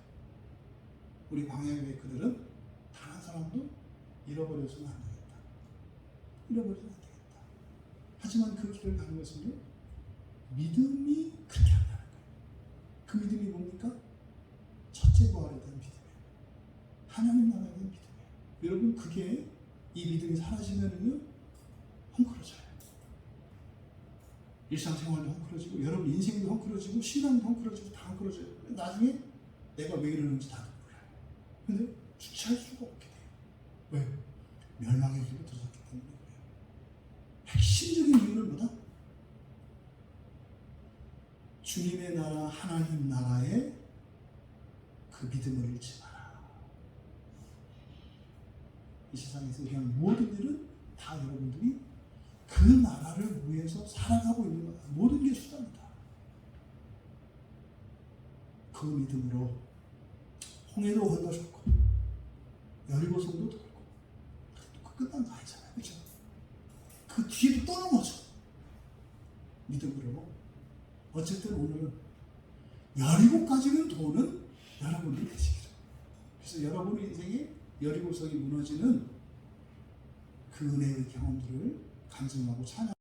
Speaker 1: 우리 광야교회 그들은 단 한 사람도 잃어버려서는 안 되겠다. 잃어버려서는 안 되겠다. 하지만 그 길을 가는 것은요, 믿음이 그렇게 한다는 거예요. 그 믿음이 뭡니까? 첫째 부활에 대한 믿음이에요. 하나님 나라에 대한 믿음이에요. 여러분, 그게 이 믿음이 사라지면은요, 헝클어져요. 일상생활도 헝클어지고, 여러분 인생도 헝클어지고, 신앙도 헝클어지고, 다 헝클어져요. 나중에 내가 왜 이러는지 다 몰라요. 근데 주체할 수가 없게 돼요. 왜? 멸망의 길로 들어섰기 때문에 그래요. 핵심적인 이유는 뭐다? 주님의 나라, 하나님 나라에 그 믿음을 잃지 마라. 이 세상에서 그냥 모든 일은 다 여러분들이 그 나라를 위해서 살아가고 있는 거다. 모든 게 수단이다. 그 믿음으로 홍해도 건너셨고 여리고성도 돌고 끝난 거 아니잖아요. 그렇죠? 그 뒤에도 또 넘어져. 믿음으로. 어쨌든 오늘은 여리고까지는 도는 여러분들이 되시기를. 그래서 여러분의 인생에 여리고성이 무너지는 그 은혜의 경험들을 간증하고 찬양.